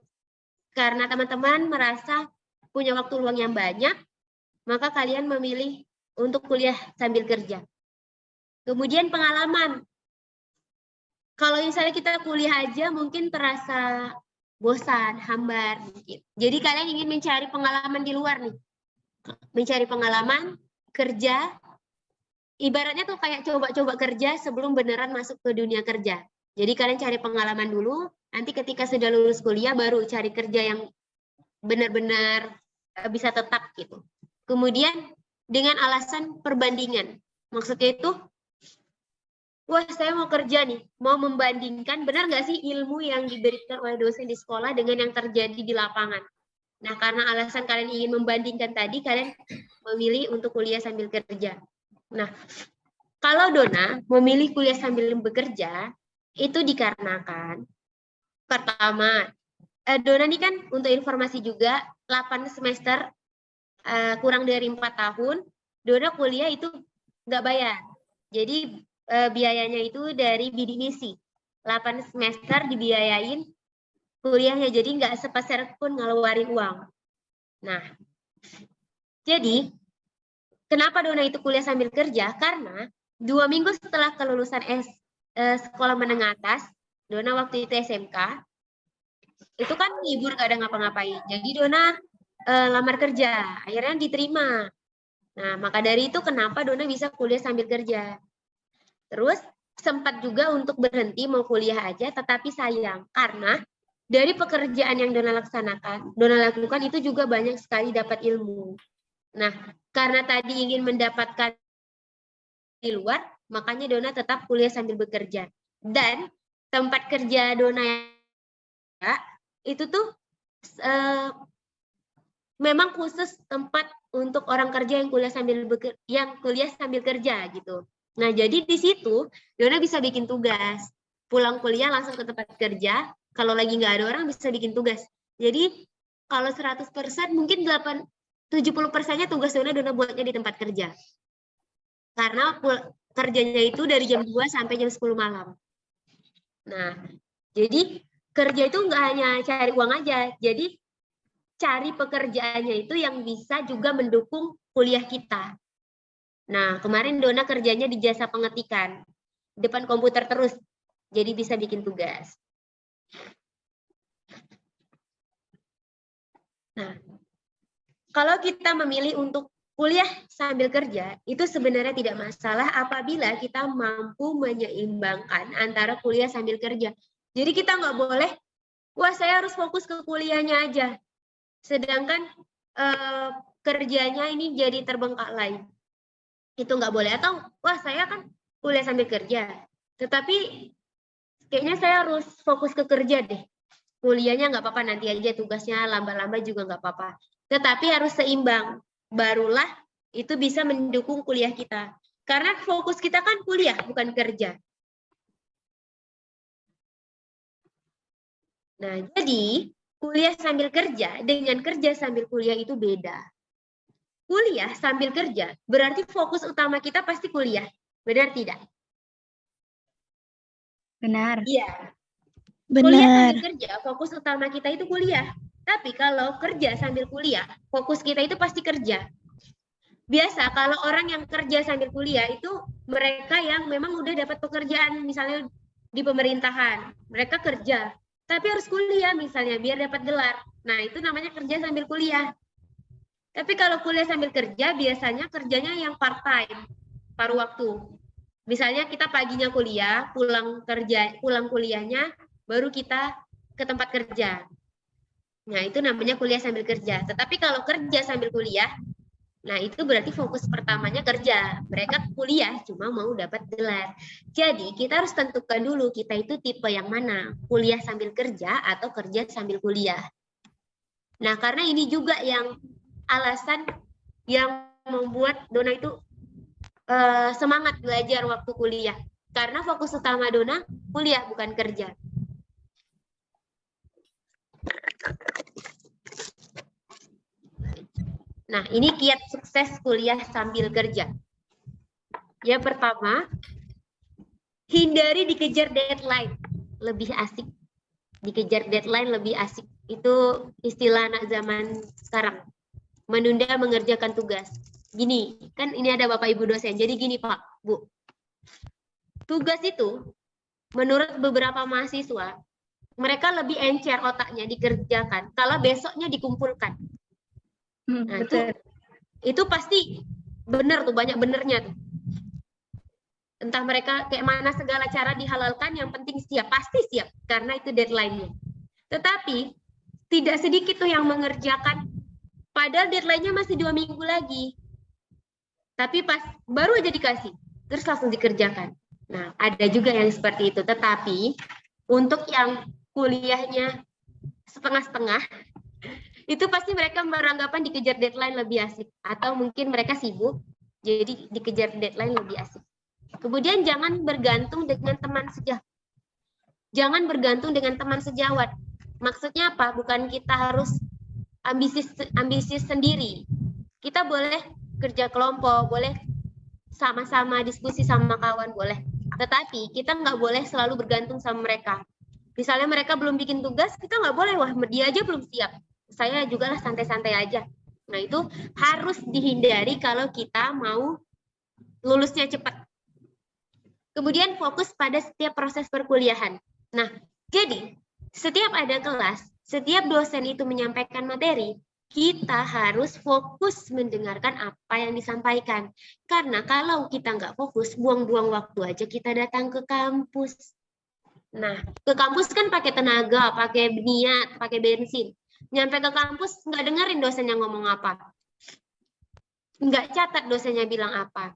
Karena teman-teman merasa punya waktu luang yang banyak, maka kalian memilih untuk kuliah sambil kerja. Kemudian pengalaman. Kalau misalnya kita kuliah aja mungkin terasa bosan, hambar. Jadi kalian ingin mencari pengalaman di luar nih. Mencari pengalaman, kerja. Ibaratnya tuh kayak coba-coba kerja sebelum beneran masuk ke dunia kerja. Jadi kalian cari pengalaman dulu, nanti ketika sudah lulus kuliah baru cari kerja yang benar-benar bisa tetap gitu. Kemudian dengan alasan perbandingan. Maksudnya itu, wah saya mau kerja nih, mau membandingkan benar nggak sih ilmu yang diberikan oleh dosen di sekolah dengan yang terjadi di lapangan. Nah karena alasan kalian ingin membandingkan tadi, kalian memilih untuk kuliah sambil kerja. Nah kalau Dona memilih kuliah sambil bekerja, itu dikarenakan pertama, Dona ini kan untuk informasi juga 8 semester kurang dari 4 tahun, Dona kuliah itu nggak bayar. Jadi biayanya itu dari bidik misi. 8 semester dibiayain kuliahnya, jadi nggak sepeser pun ngeluarin uang. Nah, jadi kenapa Dona itu kuliah sambil kerja? Karena 2 minggu setelah kelulusan sekolah menengah atas, Dona waktu itu SMK, itu kan libur gak ada ngapa-ngapain. Jadi Dona lamar kerja, akhirnya diterima. Nah, maka dari itu kenapa Dona bisa kuliah sambil kerja. Terus sempat juga untuk berhenti mau kuliah aja, tetapi sayang karena dari pekerjaan yang Dona lakukan itu juga banyak sekali dapat ilmu. Nah, karena tadi ingin mendapatkan di luar, makanya Dona tetap kuliah sambil bekerja. Dan tempat kerja Dona itu tuh memang khusus tempat untuk orang kerja yang kuliah sambil kerja gitu. Nah, jadi di situ Dona bisa bikin tugas. Pulang kuliah langsung ke tempat kerja. Kalau lagi nggak ada orang bisa bikin tugas. Jadi kalau 100% mungkin 70%-nya tugas Dona buatnya di tempat kerja. Karena kerjanya itu dari jam 2 sampai jam 10 malam. Nah, jadi kerja itu nggak hanya cari uang aja, jadi cari pekerjaannya itu yang bisa juga mendukung kuliah kita. Nah, kemarin Dona kerjanya di jasa pengetikan, depan komputer terus, jadi bisa bikin tugas. Nah, kalau kita memilih untuk kuliah sambil kerja, itu sebenarnya tidak masalah apabila kita mampu menyeimbangkan antara kuliah sambil kerja. Jadi kita nggak boleh, wah saya harus fokus ke kuliahnya aja. Sedangkan kerjanya ini jadi terbengkalai. Itu nggak boleh. Atau, wah saya kan kuliah sambil kerja. Tetapi kayaknya saya harus fokus ke kerja deh. Kuliahnya nggak apa-apa, nanti aja tugasnya lambat-lambat juga nggak apa-apa. Tetapi harus seimbang. Barulah itu bisa mendukung kuliah kita. Karena fokus kita kan kuliah, bukan kerja. Nah, jadi kuliah sambil kerja dengan kerja sambil kuliah itu beda. Kuliah sambil kerja berarti fokus utama kita pasti kuliah. Benar tidak?
Benar.
Iya.
Benar.
Kuliah sambil kerja, fokus utama kita itu kuliah. Tapi kalau kerja sambil kuliah, fokus kita itu pasti kerja. Biasa kalau orang yang kerja sambil kuliah itu mereka yang memang udah dapat pekerjaan misalnya di pemerintahan. Mereka kerja, tapi harus kuliah misalnya biar dapat gelar. Nah, itu namanya kerja sambil kuliah. Tapi kalau kuliah sambil kerja, biasanya kerjanya yang part-time, paruh waktu. Misalnya kita paginya kuliah, pulang kuliahnya, baru kita ke tempat kerja. Nah, itu namanya kuliah sambil kerja. Tetapi kalau kerja sambil kuliah, nah itu berarti fokus pertamanya kerja. Mereka kuliah cuma mau dapat gelar. Jadi kita harus tentukan dulu kita itu tipe yang mana, kuliah sambil kerja atau kerja sambil kuliah. Nah, karena ini juga yang alasan yang membuat Dona itu semangat belajar waktu kuliah. Karena fokus utama Dona kuliah bukan kerja. Nah, ini kiat sukses kuliah sambil kerja. Yang pertama, hindari dikejar deadline. Lebih asik. Dikejar deadline lebih asik. Itu istilah anak zaman sekarang. Menunda mengerjakan tugas. Gini, kan ini ada Bapak Ibu dosen. Jadi gini Pak, Bu. Tugas itu, menurut beberapa mahasiswa, mereka lebih encer otaknya dikerjakan kalau besoknya dikumpulkan. Nah, itu pasti benar tuh, banyak benernya tuh. Entah mereka kayak mana segala cara dihalalkan, yang penting siap, pasti siap karena itu deadline-nya. Tetapi tidak sedikit tuh yang mengerjakan padahal deadline-nya masih 2 minggu lagi. Tapi pas baru aja dikasih, terus langsung dikerjakan. Nah, ada juga yang seperti itu. Tetapi untuk yang kuliahnya setengah-setengah, itu pasti mereka beranggapan dikejar deadline lebih asik. Atau mungkin mereka sibuk, jadi dikejar deadline lebih asik. Kemudian jangan bergantung dengan teman sejawat. Jangan bergantung dengan teman sejawat. Maksudnya apa? Bukan kita harus ambisius sendiri. Kita boleh kerja kelompok, boleh sama-sama diskusi sama kawan, boleh. Tetapi kita nggak boleh selalu bergantung sama mereka. Misalnya mereka belum bikin tugas, kita nggak boleh, wah dia aja belum siap. Saya juga lah santai-santai aja. Nah itu harus dihindari kalau kita mau lulusnya cepat. Kemudian fokus pada setiap proses perkuliahan. Nah, jadi setiap ada kelas, setiap dosen itu menyampaikan materi, kita harus fokus mendengarkan apa yang disampaikan. Karena kalau kita nggak fokus, buang-buang waktu aja kita datang ke kampus. Nah, ke kampus kan pakai tenaga, pakai niat, pakai bensin. Nyampe ke kampus, nggak dengerin dosennya ngomong apa. Nggak catat dosennya bilang apa.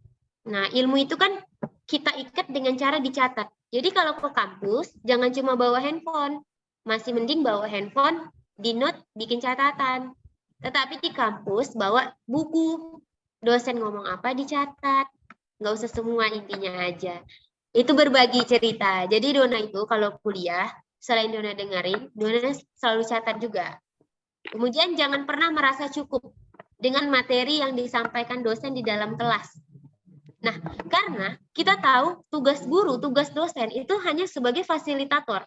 Nah, ilmu itu kan kita ikat dengan cara dicatat. Jadi kalau ke kampus, jangan cuma bawa handphone. Masih mending bawa handphone, di note, bikin catatan. Tetapi di kampus, bawa buku. Dosen ngomong apa, dicatat. Nggak usah semua, intinya aja. Itu berbagi cerita. Jadi Dona itu kalau kuliah, selain Dona dengerin, Dona selalu catat juga. Kemudian jangan pernah merasa cukup dengan materi yang disampaikan dosen di dalam kelas. Nah, karena kita tahu tugas guru, tugas dosen itu hanya sebagai fasilitator.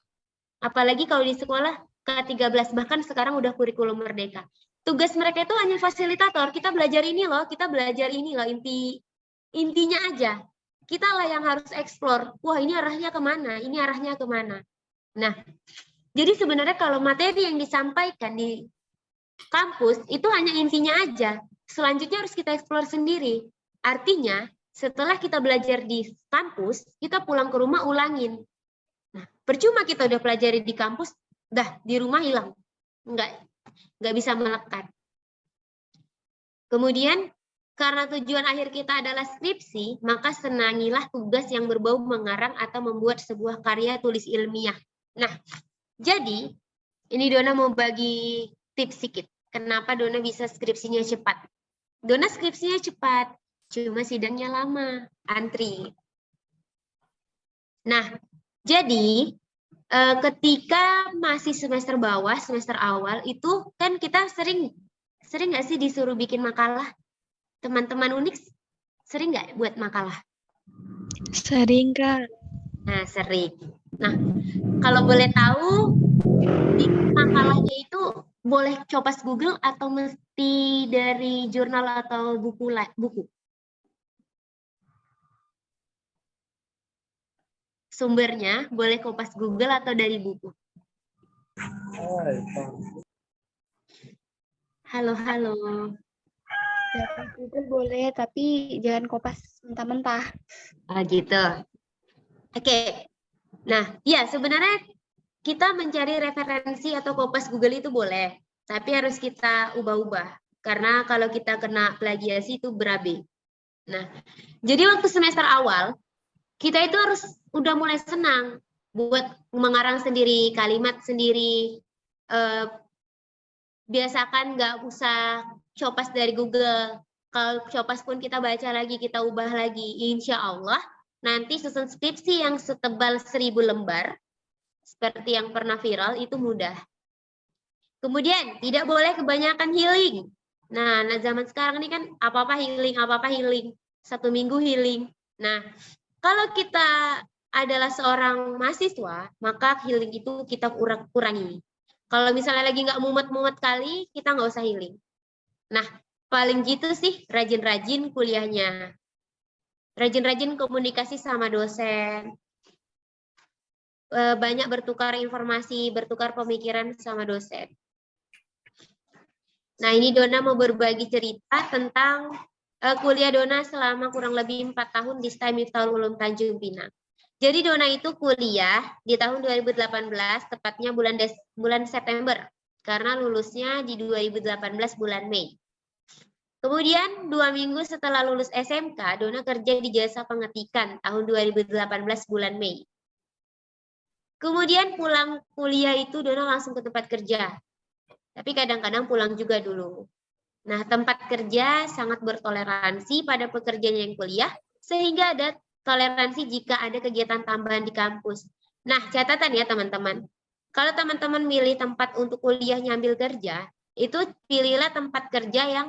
Apalagi kalau di sekolah K13, bahkan sekarang udah kurikulum merdeka. Tugas mereka itu hanya fasilitator. Kita belajar ini loh, intinya aja. Kita lah yang harus eksplor. Wah, ini arahnya kemana? Ini arahnya kemana? Nah, jadi sebenarnya kalau materi yang disampaikan di kampus itu hanya intinya aja. Selanjutnya harus kita eksplor sendiri. Artinya, setelah kita belajar di kampus, kita pulang ke rumah ulangin. Nah, percuma kita udah pelajari di kampus, dah di rumah hilang. Nggak bisa melekat. Kemudian, karena tujuan akhir kita adalah skripsi, maka senangilah tugas yang berbau mengarang atau membuat sebuah karya tulis ilmiah. Nah, jadi ini Dona mau bagi tips sedikit. Kenapa Dona bisa skripsinya cepat? Dona skripsinya cepat, cuma sidangnya lama, antri. Nah, jadi ketika masih semester bawah, semester awal, itu kan kita sering nggak sih disuruh bikin makalah? Teman-teman Unix sering nggak buat makalah?
Sering, Kak.
Nah, sering. Nah, kalau boleh tahu, di makalahnya itu boleh copas Google atau mesti dari jurnal atau buku? Sumbernya boleh kopas Google atau dari buku? Halo.
Data Google boleh, tapi jangan kopas mentah-mentah.
Gitu. Oke. Nah, ya sebenarnya kita mencari referensi atau kopas Google itu boleh, tapi harus kita ubah-ubah. Karena kalau kita kena plagiasi itu berabe. Nah, jadi waktu semester awal, kita itu harus udah mulai senang buat mengarang sendiri, kalimat sendiri. Biasakan nggak usah copas dari Google. Kalau copas pun kita baca lagi, kita ubah lagi. Insya Allah nanti susun skripsi yang setebal 1000 lembar, seperti yang pernah viral, itu mudah. Kemudian, tidak boleh kebanyakan healing. Nah, zaman sekarang ini kan apa-apa healing, apa-apa healing. 1 minggu healing. Nah, kalau kita adalah seorang mahasiswa, maka healing itu kita kurangi. Kalau misalnya lagi nggak mumet-mumet kali, kita nggak usah healing. Nah, paling gitu sih rajin-rajin kuliahnya. Rajin-rajin komunikasi sama dosen. Banyak bertukar informasi, bertukar pemikiran sama dosen. Nah, ini Dona mau berbagi cerita tentang kuliah Dona selama kurang lebih 4 tahun di STAI Miftahul Ulum Tanjung Pinang. Jadi Dona itu kuliah di tahun 2018, tepatnya bulan September, karena lulusnya di 2018 bulan Mei. Kemudian 2 minggu setelah lulus SMK, Dona kerja di jasa pengetikan tahun 2018 bulan Mei. Kemudian pulang kuliah itu Dona langsung ke tempat kerja. Tapi kadang-kadang pulang juga dulu. Nah, tempat kerja sangat bertoleransi pada pekerjanya yang kuliah, sehingga ada toleransi jika ada kegiatan tambahan di kampus. Nah, catatan ya teman-teman. Kalau teman-teman milih tempat untuk kuliah nyambil kerja, itu pilihlah tempat kerja yang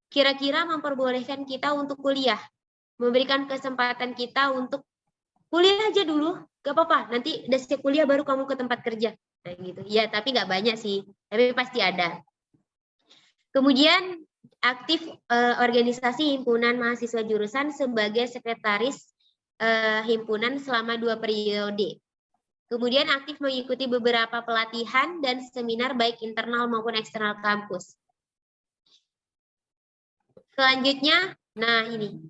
kira-kira memperbolehkan kita untuk kuliah. Memberikan kesempatan kita untuk kuliah aja dulu, gak apa-apa. Nanti udah siap kuliah baru kamu ke tempat kerja. Nah, gitu. Ya, tapi nggak banyak sih. Tapi pasti ada. Kemudian aktif organisasi himpunan mahasiswa jurusan sebagai sekretaris himpunan selama 2 periode. Kemudian aktif mengikuti beberapa pelatihan dan seminar baik internal maupun eksternal kampus. Selanjutnya, nah ini.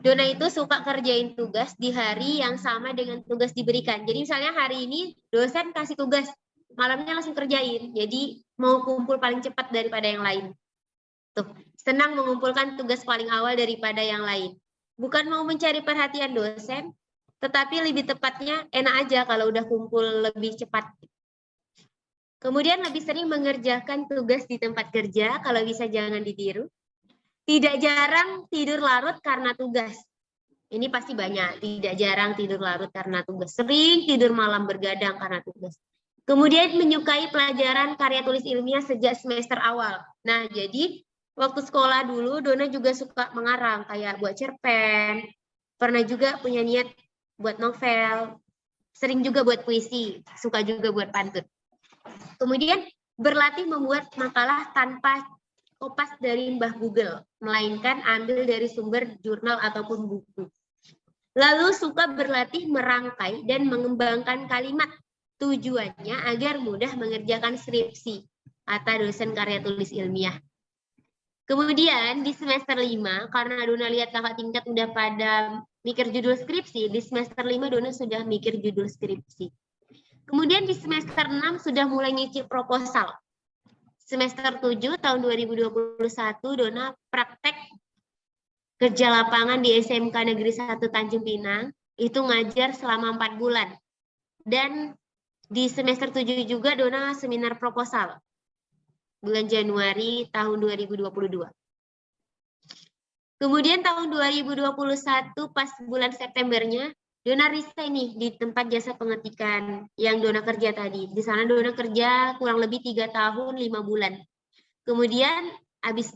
Dona itu suka kerjain tugas di hari yang sama dengan tugas diberikan. Jadi misalnya hari ini dosen kasih tugas, malamnya langsung kerjain. Jadi mau kumpul paling cepat daripada yang lain. Tuh, senang mengumpulkan tugas paling awal daripada yang lain. Bukan mau mencari perhatian dosen, tetapi lebih tepatnya enak aja kalau udah kumpul lebih cepat. Kemudian lebih sering mengerjakan tugas di tempat kerja, kalau bisa jangan ditiru. Tidak jarang tidur larut karena tugas. Ini pasti banyak, tidak jarang tidur larut karena tugas. Sering tidur malam bergadang karena tugas. Kemudian menyukai pelajaran karya tulis ilmiah sejak semester awal. Nah, jadi waktu sekolah dulu Dona juga suka mengarang, kayak buat cerpen, pernah juga punya niat buat novel, sering juga buat puisi, suka juga buat pantun. Kemudian berlatih membuat makalah tanpa kopas dari Mbah Google, melainkan ambil dari sumber jurnal ataupun buku. Lalu suka berlatih merangkai dan mengembangkan kalimat, tujuannya agar mudah mengerjakan skripsi atau dosen karya tulis ilmiah. Kemudian di semester 5, karena Dona lihat kakak tingkat udah pada mikir judul skripsi, di semester 5 Dona sudah mikir judul skripsi. Kemudian di semester 6 sudah mulai ngisi proposal. Semester 7 tahun 2021 Dona praktek kerja lapangan di SMK Negeri 1 Tanjung Pinang, itu ngajar selama 4 bulan. Dan di semester 7 juga Dona seminar proposal bulan Januari tahun 2022. Kemudian tahun 2021 pas bulan Septembernya Dona resign nih di tempat jasa pengetikan yang Dona kerja tadi. Di sana Dona kerja kurang lebih 3 tahun 5 bulan. Kemudian habis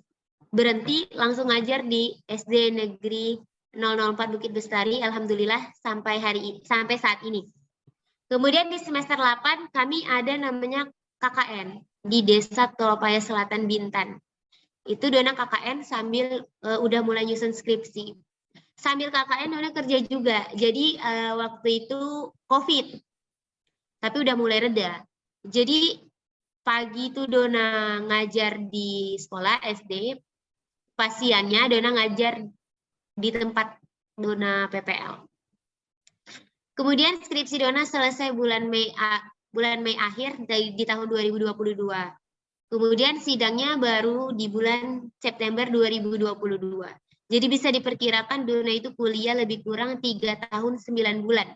berhenti langsung ngajar di SD Negeri 004 Bukit Bestari, alhamdulillah sampai saat ini. Kemudian di semester 8 kami ada namanya KKN di Desa Tolopaya Selatan Bintan. Itu Dona KKN sambil udah mulai nyusun skripsi. Sambil KKN Dona kerja juga. Jadi waktu itu COVID. Tapi udah mulai reda. Jadi pagi itu Dona ngajar di sekolah SD. pasiennya, Dona ngajar di tempat Dona PPL. Kemudian skripsi Dona selesai bulan Mei akhir di tahun 2022. Kemudian sidangnya baru di bulan September 2022. Jadi bisa diperkirakan Dona itu kuliah lebih kurang 3 tahun 9 bulan.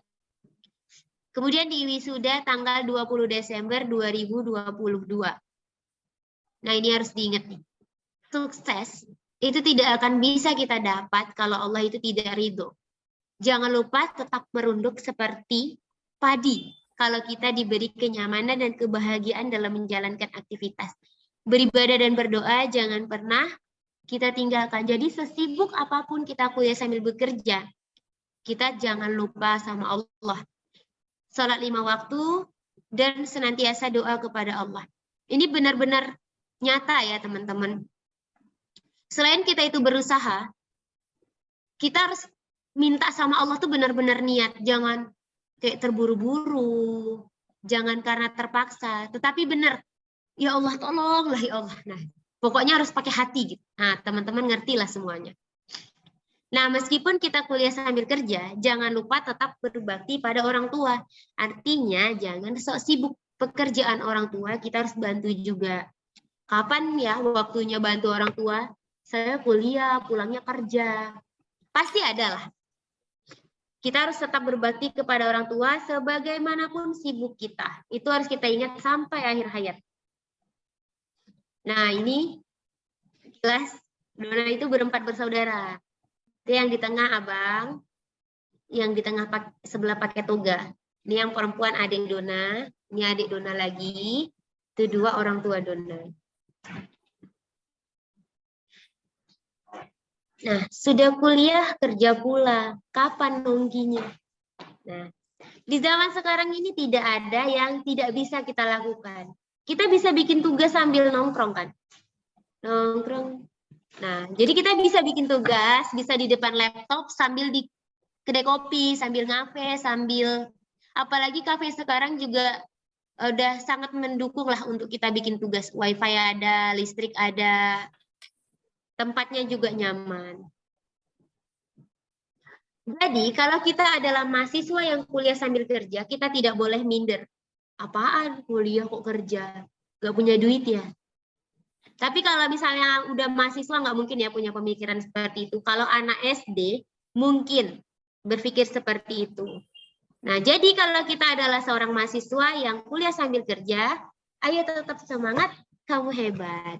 Kemudian di wisuda tanggal 20 Desember 2022. Nah, ini harus diingat nih. Sukses itu tidak akan bisa kita dapat kalau Allah itu tidak ridho. Jangan lupa tetap merunduk seperti padi kalau kita diberi kenyamanan dan kebahagiaan dalam menjalankan aktivitas. Beribadah dan berdoa jangan pernah kita tinggalkan. Jadi sesibuk apapun kita kuliah sambil bekerja, kita jangan lupa sama Allah. Salat 5 waktu dan senantiasa doa kepada Allah. Ini benar-benar nyata ya teman-teman. Selain kita itu berusaha, kita harus minta sama Allah tuh benar-benar niat. Jangan kayak terburu-buru, jangan karena terpaksa. Tetapi benar, ya Allah tolonglah ya Allah. Nah, pokoknya harus pakai hati gitu. Nah, teman-teman ngerti lah semuanya. Nah, meskipun kita kuliah sambil kerja, jangan lupa tetap berbakti pada orang tua. Artinya, jangan sok sibuk pekerjaan orang tua, kita harus bantu juga. Kapan ya waktunya bantu orang tua? Saya kuliah, pulangnya kerja. Pasti ada lah. Kita harus tetap berbakti kepada orang tua sebagaimanapun sibuk kita. Itu harus kita ingat sampai akhir hayat. Nah, ini jelas Dona itu berempat bersaudara. Itu yang di tengah abang, yang di tengah sebelah pakai toga. Ini yang perempuan adik Dona, ini adik Dona lagi, itu 2 orang tua Dona. Nah, sudah kuliah kerja pula, kapan nongginya? Nah, di zaman sekarang ini tidak ada yang tidak bisa kita lakukan. Kita bisa bikin tugas sambil nongkrong kan? Nongkrong. Nah, jadi kita bisa bikin tugas, bisa di depan laptop sambil di kedai kopi, sambil ngafe, sambil apalagi kafe sekarang juga udah sangat mendukung lah untuk kita bikin tugas. Wifi ada, listrik ada, tempatnya juga nyaman. Jadi kalau kita adalah mahasiswa yang kuliah sambil kerja, kita tidak boleh minder. Apaan kuliah kok kerja? Gak punya duit ya? Tapi kalau misalnya udah mahasiswa nggak mungkin ya punya pemikiran seperti itu. Kalau anak SD mungkin berpikir seperti itu. Nah, jadi kalau kita adalah seorang mahasiswa yang kuliah sambil kerja, ayo tetap semangat, kamu hebat.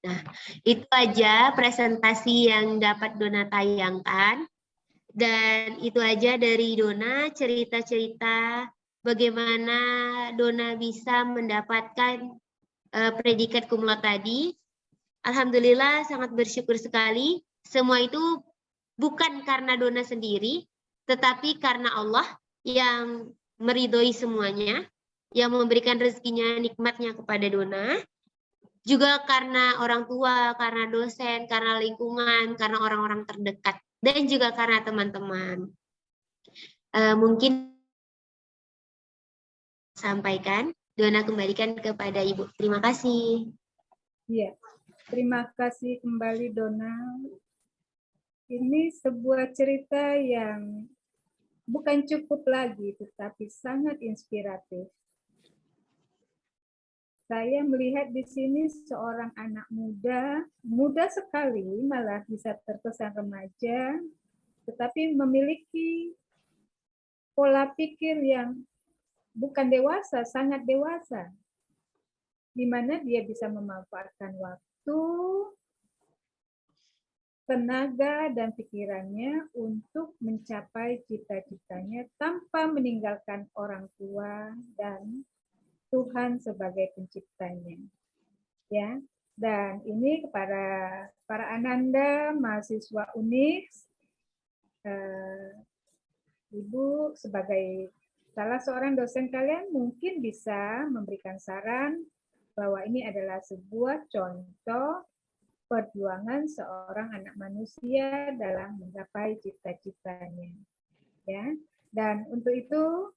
Nah, itu aja presentasi yang dapat Dona tayangkan. Dan itu aja dari Dona, cerita-cerita bagaimana Dona bisa mendapatkan predikat cum laude tadi. Alhamdulillah sangat bersyukur sekali. Semua itu bukan karena Dona sendiri, tetapi karena Allah yang meridhoi semuanya, yang memberikan rezekinya, nikmatnya kepada Dona. Juga karena orang tua, karena dosen, karena lingkungan, karena orang-orang terdekat. Dan juga karena teman-teman. Mungkin sampaikan, Dona kembalikan kepada Ibu. Terima kasih.
Iya, terima kasih kembali Dona. Ini sebuah cerita yang bukan cukup lagi, tetapi sangat inspiratif. Saya melihat di sini seorang anak muda sekali, malah bisa terkesan remaja, tetapi memiliki pola pikir yang bukan dewasa, sangat dewasa, di mana dia bisa memanfaatkan waktu, tenaga, dan pikirannya untuk mencapai cita-citanya tanpa meninggalkan orang tua dan Tuhan sebagai penciptanya. Ya, dan ini kepada para ananda mahasiswa UNIX, Ibu sebagai salah seorang dosen kalian mungkin bisa memberikan saran bahwa ini adalah sebuah contoh perjuangan seorang anak manusia dalam menggapai cita-citanya. Ya, dan untuk itu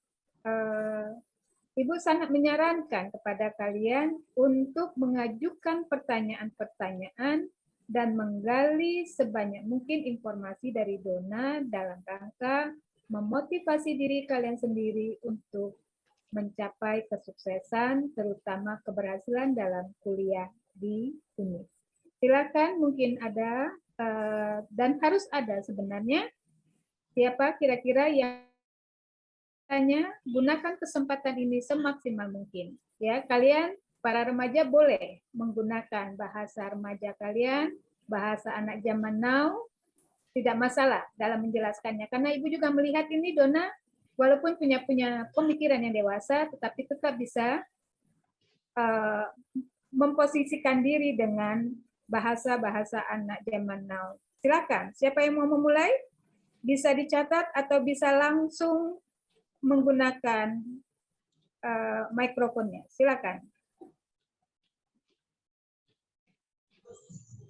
Ibu sangat menyarankan kepada kalian untuk mengajukan pertanyaan-pertanyaan dan menggali sebanyak mungkin informasi dari Dona dalam rangka memotivasi diri kalian sendiri untuk mencapai kesuksesan, terutama keberhasilan dalam kuliah di UNIS. Silakan, mungkin ada dan harus ada sebenarnya. Siapa kira-kira yang gunakan kesempatan ini semaksimal mungkin. Ya, kalian para remaja boleh menggunakan bahasa remaja kalian, bahasa anak zaman now, tidak masalah dalam menjelaskannya. Karena Ibu juga melihat ini, Dona, walaupun punya pemikiran yang dewasa, tetapi tetap bisa memposisikan diri dengan bahasa-bahasa anak zaman now. Silakan, siapa yang mau memulai? Bisa dicatat atau bisa langsung menggunakan mikrofonnya. Silakan.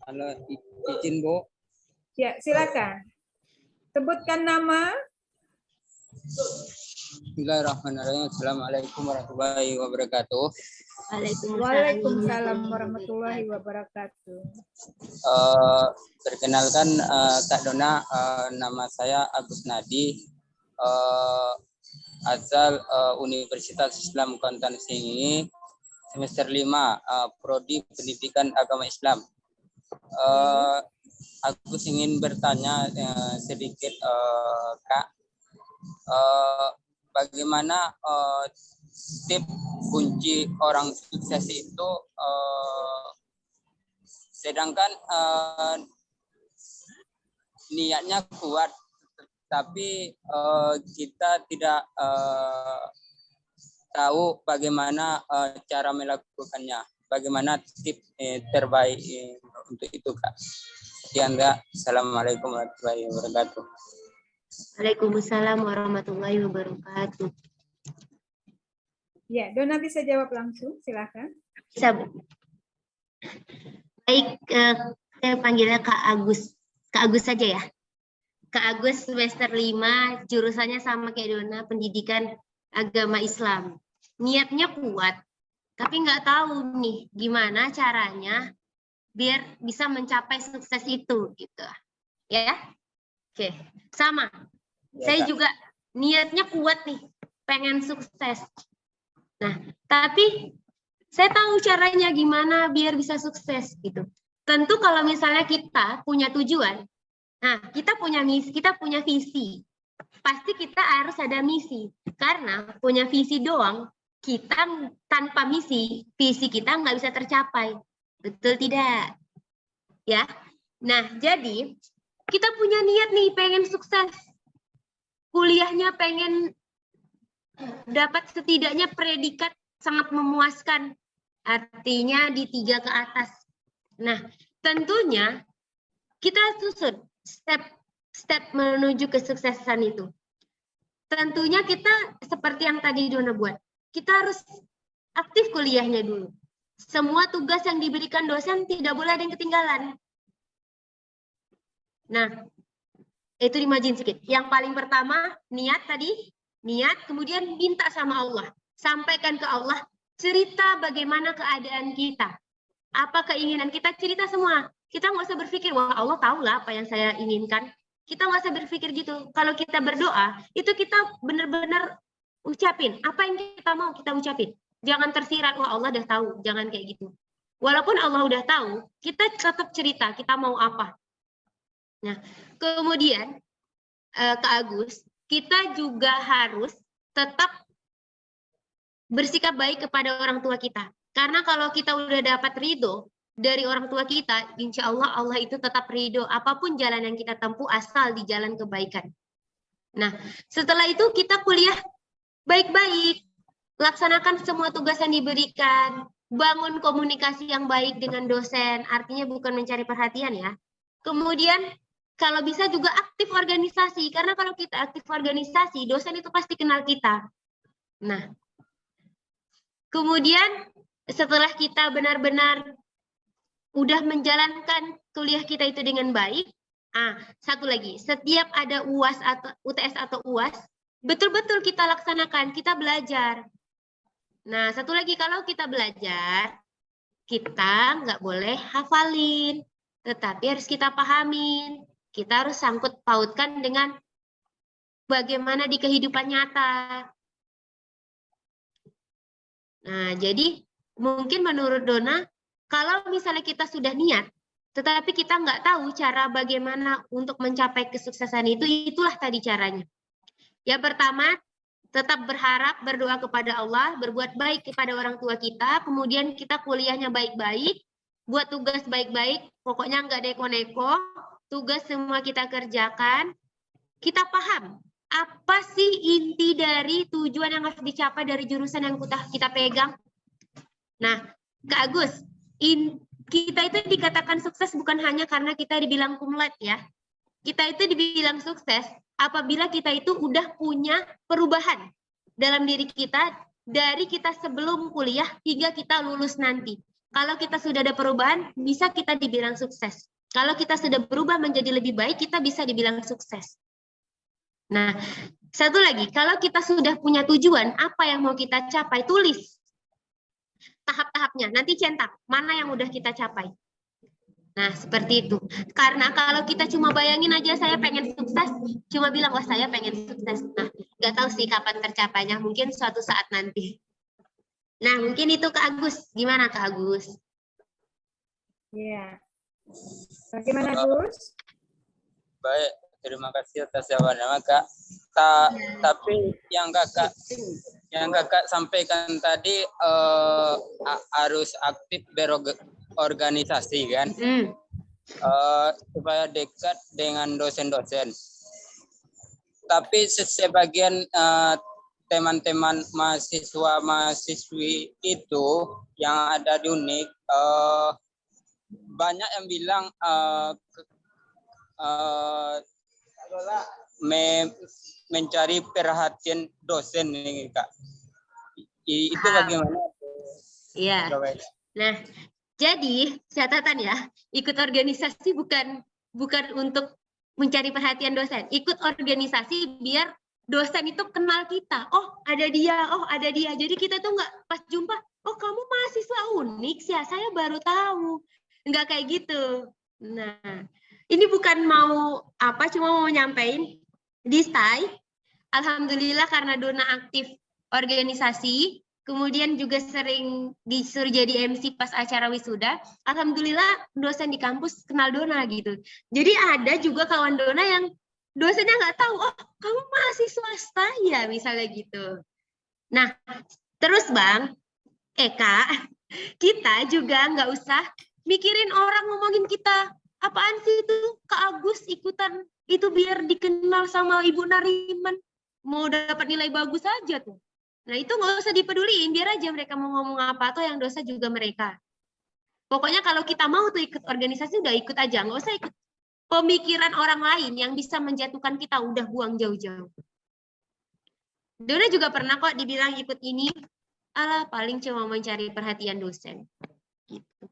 Halo, izin Bu.
Ya, silakan. Sebutkan nama.
Bismillahirrahmanirrahim. Assalamualaikum warahmatullahi wabarakatuh.
Waalaikumsalam warahmatullahi wabarakatuh.
Perkenalkan Kak Dona, nama saya Agus Nadi. Asal Universitas Islam Kuantan Singi, semester 5, Prodi Pendidikan Agama Islam. Aku ingin bertanya sedikit, Kak, bagaimana tip kunci orang sukses itu, sedangkan niatnya kuat, tapi kita tidak tahu bagaimana cara melakukannya. Bagaimana tip terbaik untuk itu, Kak? Sekian, Kak. Assalamualaikum warahmatullahi wabarakatuh.
Waalaikumsalam warahmatullahi wabarakatuh.
Ya, Dona bisa jawab langsung, silakan.
Bisa, Bu. Baik, saya panggilnya Kak Agus. Kak Agus saja ya. Kak Agus semester 5, jurusannya sama kayak Dona, pendidikan agama Islam. Niatnya kuat, tapi nggak tahu nih gimana caranya biar bisa mencapai sukses itu, gitu. Ya, oke, sama.
Ya,
saya
Kak.
juga niatnya kuat nih, pengen sukses. Nah, tapi saya tahu caranya gimana biar bisa sukses, gitu. Tentu kalau misalnya kita punya tujuan, nah, kita punya misi, kita punya visi. Pasti kita harus ada misi. Karena punya visi doang, kita tanpa misi, visi kita nggak bisa tercapai. Betul tidak? Ya. Nah, jadi kita punya niat nih, pengen sukses. Kuliahnya pengen dapat setidaknya predikat sangat memuaskan. Artinya di 3 ke atas. Nah, tentunya kita susun step menuju kesuksesan itu. Tentunya kita seperti yang tadi Dona buat, kita harus aktif kuliahnya dulu. Semua tugas yang diberikan dosen tidak boleh ada yang ketinggalan. Nah, itu dimajin sedikit. Yang paling pertama, niat tadi, niat, kemudian minta sama Allah. Sampaikan ke Allah, cerita bagaimana keadaan kita. Apa keinginan kita, cerita semua. Kita nggak usah berpikir, wah Allah tahu lah apa yang saya inginkan. Kita nggak usah berpikir gitu. Kalau kita berdoa, itu kita benar-benar ucapin. Apa yang kita mau, kita ucapin. Jangan tersirat, wah Allah udah tahu. Jangan kayak gitu. Walaupun Allah udah tahu, kita tetap cerita, kita mau apa. Nah, kemudian, Kak Agus, kita juga harus tetap bersikap baik kepada orang tua kita. Karena kalau kita udah dapat ridho dari orang tua kita, insya Allah Allah itu tetap ridho apapun jalan yang kita tempuh asal di jalan kebaikan. Nah, setelah itu kita kuliah baik-baik, laksanakan semua tugas yang diberikan, bangun komunikasi yang baik dengan dosen, artinya bukan mencari perhatian ya. Kemudian kalau bisa juga aktif organisasi, karena kalau kita aktif organisasi, dosen itu pasti kenal kita. Nah, kemudian setelah kita benar-benar udah menjalankan kuliah kita itu dengan baik, satu lagi, setiap ada UAS atau UTS atau UAS, betul-betul kita laksanakan, kita belajar. Nah, satu lagi, kalau kita belajar, kita nggak boleh hafalin, tetapi harus kita pahamin. Kita harus sangkut pautkan dengan bagaimana di kehidupan nyata. Nah, jadi mungkin menurut Dona, kalau misalnya kita sudah niat, tetapi kita nggak tahu cara bagaimana untuk mencapai kesuksesan itu, itulah tadi caranya. Yang pertama, tetap berharap, berdoa kepada Allah, berbuat baik kepada orang tua kita, kemudian kita kuliahnya baik-baik, buat tugas baik-baik, pokoknya nggak neko-neko, tugas semua kita kerjakan, kita paham apa sih inti dari tujuan yang harus dicapai dari jurusan yang kita pegang. Nah, Kak Agus, kita itu dikatakan sukses bukan hanya karena kita dibilang cum laude ya. Kita itu dibilang sukses apabila kita itu udah punya perubahan dalam diri kita dari kita sebelum kuliah hingga kita lulus nanti. Kalau kita sudah ada perubahan, bisa kita dibilang sukses. Kalau kita sudah berubah menjadi lebih baik, kita bisa dibilang sukses. Nah, satu lagi, kalau kita sudah punya tujuan, apa yang mau kita capai, tulis tahap-tahapnya, nanti centang mana yang udah kita capai. Nah, seperti itu. Karena kalau kita cuma bayangin aja saya pengen sukses, cuma bilang, wah saya pengen sukses. Nah, nggak tahu sih kapan tercapainya, mungkin suatu saat nanti. Nah, mungkin itu Kak Agus. Gimana Kak Agus?
Iya. Bagaimana Gus?
Baik, terima kasih atas jawabannya Kak. Tapi yang kakak sampaikan tadi harus aktif berorganisasi kan, supaya dekat dengan dosen-dosen. Tapi sebagian teman-teman mahasiswa-mahasiswi itu yang ada di UNIK, banyak yang bilang mencari perhatian dosen ini Kak. Itu bagaimana?
Iya. Nah, jadi catatan ya, ikut organisasi bukan untuk mencari perhatian dosen. Ikut organisasi biar dosen itu kenal kita. Oh, ada dia. Oh, ada dia. Jadi kita tuh nggak pas jumpa, oh kamu mahasiswa UNIK ya, saya baru tahu. Nggak kayak gitu. Nah, ini bukan mau cuma mau nyampein di STAI. Alhamdulillah karena Dona aktif organisasi, kemudian juga sering disuruh jadi MC pas acara wisuda. Alhamdulillah dosen di kampus kenal Dona gitu. Jadi ada juga kawan Dona yang dosennya nggak tahu, oh kamu mahasiswa STAI ya, misalnya gitu. Nah, terus Bang, Kak, kita juga nggak usah mikirin orang ngomongin kita. Apaan sih itu Kak Agus ikutan itu biar dikenal sama Ibu Nariman. Mau dapat nilai bagus aja tuh. Nah itu nggak usah dipeduliin, biar aja mereka mau ngomong apa, atau yang dosa juga mereka. Pokoknya kalau kita mau tuh ikut organisasi, udah ikut aja. Nggak usah ikut pemikiran orang lain yang bisa menjatuhkan kita, udah buang jauh-jauh. Dona juga pernah kok dibilang ikut ini, alah paling cuma mencari perhatian dosen. Gitu.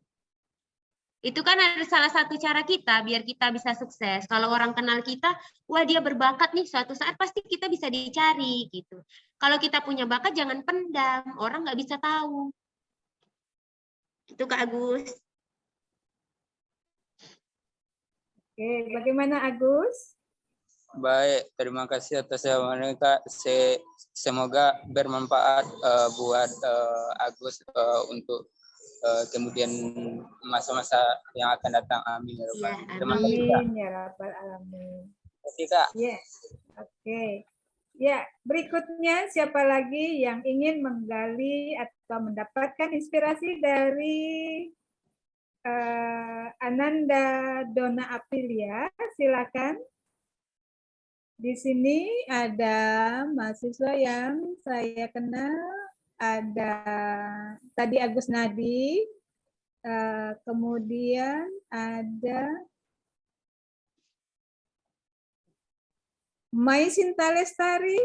Itu kan ada salah satu cara kita biar kita bisa sukses. Kalau orang kenal kita, wah dia berbakat nih, suatu saat pasti kita bisa dicari gitu. Kalau kita punya bakat jangan pendam, orang nggak bisa tahu. Itu Kak Agus.
Oke, bagaimana Agus?
Baik, terima kasih atas jawabannya Kak. Semoga bermanfaat buat Agus untuk kemudian masa-masa yang akan datang. Amin ya Rabbal alamin.
Amin ya Rabbal alamin.
Terima kasih Kak.
Ya, oke. Ya, berikutnya siapa lagi yang ingin menggali atau mendapatkan inspirasi dari Ananda Dona Aprilia? Silakan. Di sini ada mahasiswa yang saya kenal. Ada tadi Agus Nadi, kemudian ada Mai Sinta Lestari.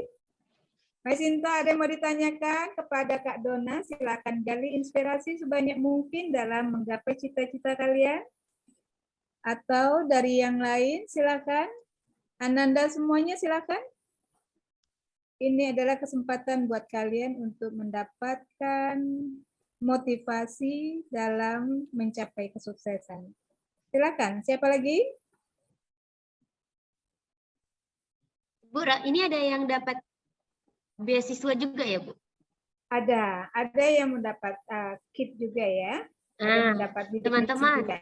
Mai Sinta, ada yang mau ditanyakan kepada Kak Dona? Silakan gali inspirasi sebanyak mungkin dalam menggapai cita-cita kalian. Atau dari yang lain, silakan. Ananda semuanya silakan. ini adalah kesempatan buat kalian untuk mendapatkan motivasi dalam mencapai kesuksesan. Silakan, siapa lagi?
Bu, ini ada yang dapat beasiswa juga ya, Bu?
Ada yang mendapat kit juga ya. Ada yang mendapat bidik misi
Teman-teman,
juga.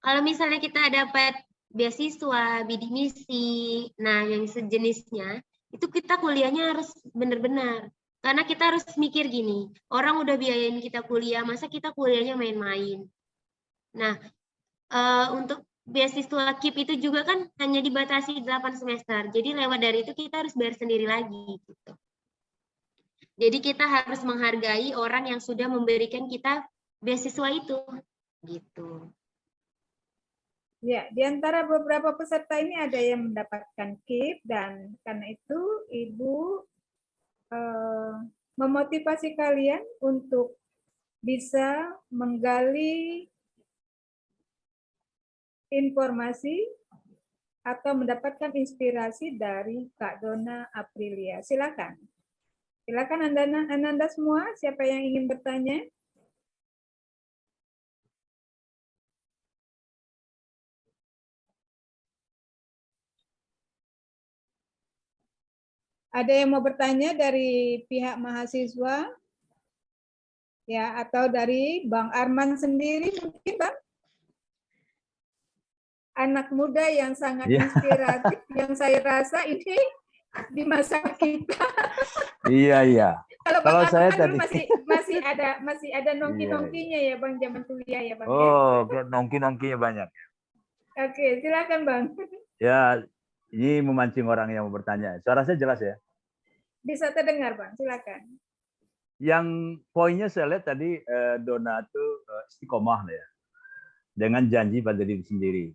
kalau misalnya kita dapat beasiswa, bidik misi, nah yang sejenisnya, itu kita kuliahnya harus benar-benar. Karena kita harus mikir gini, orang udah biayain kita kuliah, masa kita kuliahnya main-main. Nah, untuk beasiswa KIP itu juga kan hanya dibatasi 8 semester. Jadi lewat dari itu kita harus bayar sendiri lagi gitu. Jadi kita harus menghargai orang yang sudah memberikan kita beasiswa itu gitu.
Ya, di antara beberapa peserta ini ada yang mendapatkan KIP dan karena itu Ibu memotivasi kalian untuk bisa menggali informasi atau mendapatkan inspirasi dari Kak Dona Aprilia. Silakan. Silakan Anda semua, siapa yang ingin bertanya? Ada yang mau bertanya dari pihak mahasiswa? Ya, atau dari Bang Arman sendiri mungkin, Bang? Anak muda yang sangat inspiratif, yang saya rasa ini di masa kita.
Iya.
Kalau
saya
dulu
tadi
masih ada nongki-nongkinya ya, Bang, zaman kuliah ya, Bang.
Oh, nongki-nongkinya banyak.
Oke, silakan, Bang.
Ya, ini memancing orang yang mau bertanya. Suara saya jelas ya?
Bisa terdengar, Bang. Silakan.
Yang poinnya saya lihat tadi Dona itu istiqomah ya, dengan janji pada diri sendiri.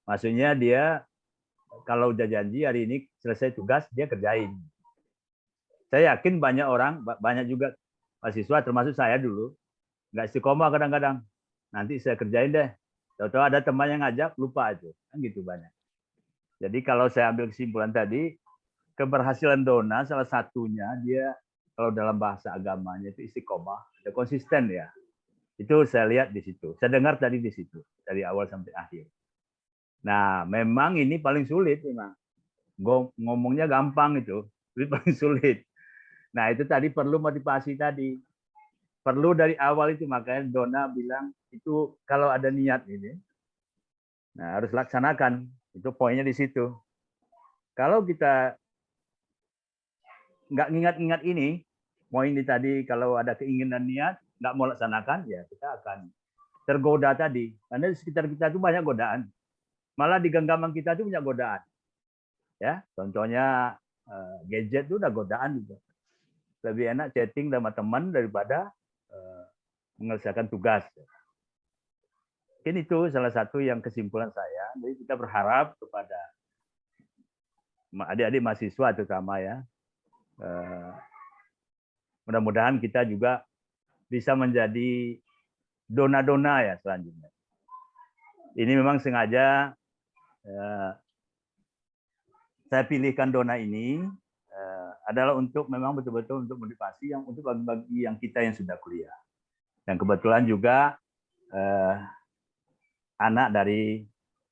Maksudnya dia kalau udah janji hari ini selesai tugas dia kerjain. Saya yakin banyak orang, banyak juga mahasiswa termasuk saya dulu nggak istiqomah kadang-kadang. Nanti saya kerjain deh. Tahu-tahu ada teman yang ngajak lupa itu, kan gitu banyak. Jadi kalau saya ambil kesimpulan tadi, keberhasilan Dona salah satunya dia kalau dalam bahasa agamanya itu istiqomah, ada konsisten ya. Itu saya lihat di situ. Saya dengar tadi di situ dari awal sampai akhir. Nah, memang ini paling sulit memang. Ngomongnya gampang itu, tapi paling sulit. Nah, itu tadi perlu motivasi tadi. Perlu dari awal itu, makanya Dona bilang itu kalau ada niat ini, nah harus laksanakan. Itu poinnya di situ. Kalau kita nggak ingat-ingat ini, poin ini tadi kalau ada keinginan niat, nggak mau laksanakan, ya kita akan tergoda tadi. Karena di sekitar kita itu banyak godaan. Malah di genggaman kita itu punya godaan. Ya, contohnya gadget itu udah godaan juga. Lebih enak chatting sama teman daripada menyelesaikan tugas. Mungkin itu salah satu yang kesimpulan saya. Jadi kita berharap kepada adik-adik mahasiswa terutama ya, mudah-mudahan kita juga bisa menjadi dona-dona ya selanjutnya. Ini memang sengaja saya pilihkan Dona ini adalah untuk memang betul-betul untuk motivasi yang untuk bagi yang kita yang sudah kuliah. Dan kebetulan juga anak dari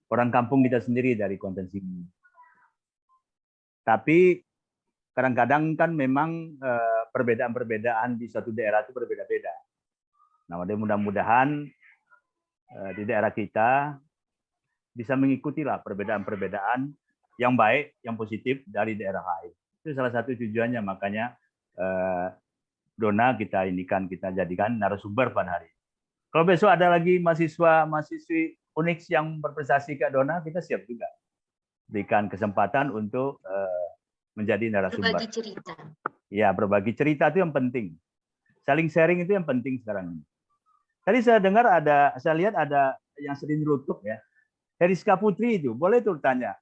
orang kampung kita sendiri dari Konten Sini. Tapi kadang-kadang kan memang perbedaan-perbedaan di suatu daerah itu berbeda-beda. Nah, mudah-mudahan di daerah kita bisa mengikutilah perbedaan-perbedaan yang baik, yang positif dari daerah lain. Itu salah satu tujuannya, makanya Dona kita jadikan narasumber pada hari ini. Kalau besok ada lagi mahasiswi unik yang berprestasi ke Dona, kita siap juga berikan kesempatan untuk menjadi narasumber.
Berbagi cerita.
Ya, berbagi cerita itu yang penting. Saling sharing itu yang penting sekarang ini. Tadi saya dengar saya lihat ada yang sering nyelutuk ya. Heriska Putri itu, boleh tuh tanya.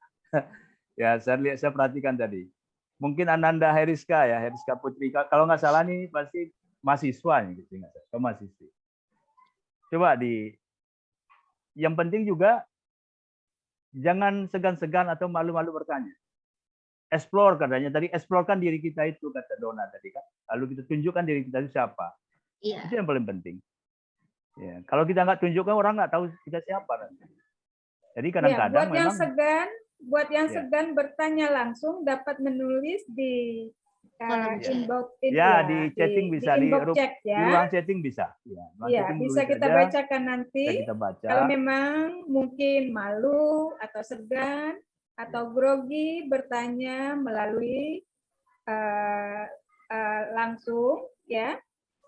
Ya, saya perhatikan tadi. Mungkin Ananda Heriska ya, Heriska Putri. Kalau nggak salah nih pasti mahasiswa nih, gitu nggak salah, mahasiswi. Coba yang penting juga jangan segan-segan atau malu-malu bertanya. explore katanya tadi, explore-kan diri kita itu kata Dona tadi kan. Lalu kita tunjukkan diri kita itu siapa.
Iya.
Itu yang paling penting. Ya, kalau kita nggak tunjukkan orang nggak tahu kita siapa nanti. Jadi kadang-kadang
buat yang
ya.
segan bertanya langsung dapat menulis di inbox
di chatting bisa di
inbox chat ya.
Di ruang chatting bisa.
Ya, bisa kita bacakan nanti.
Kita baca.
Kalau memang mungkin malu atau segan atau grogi bertanya melalui langsung ya,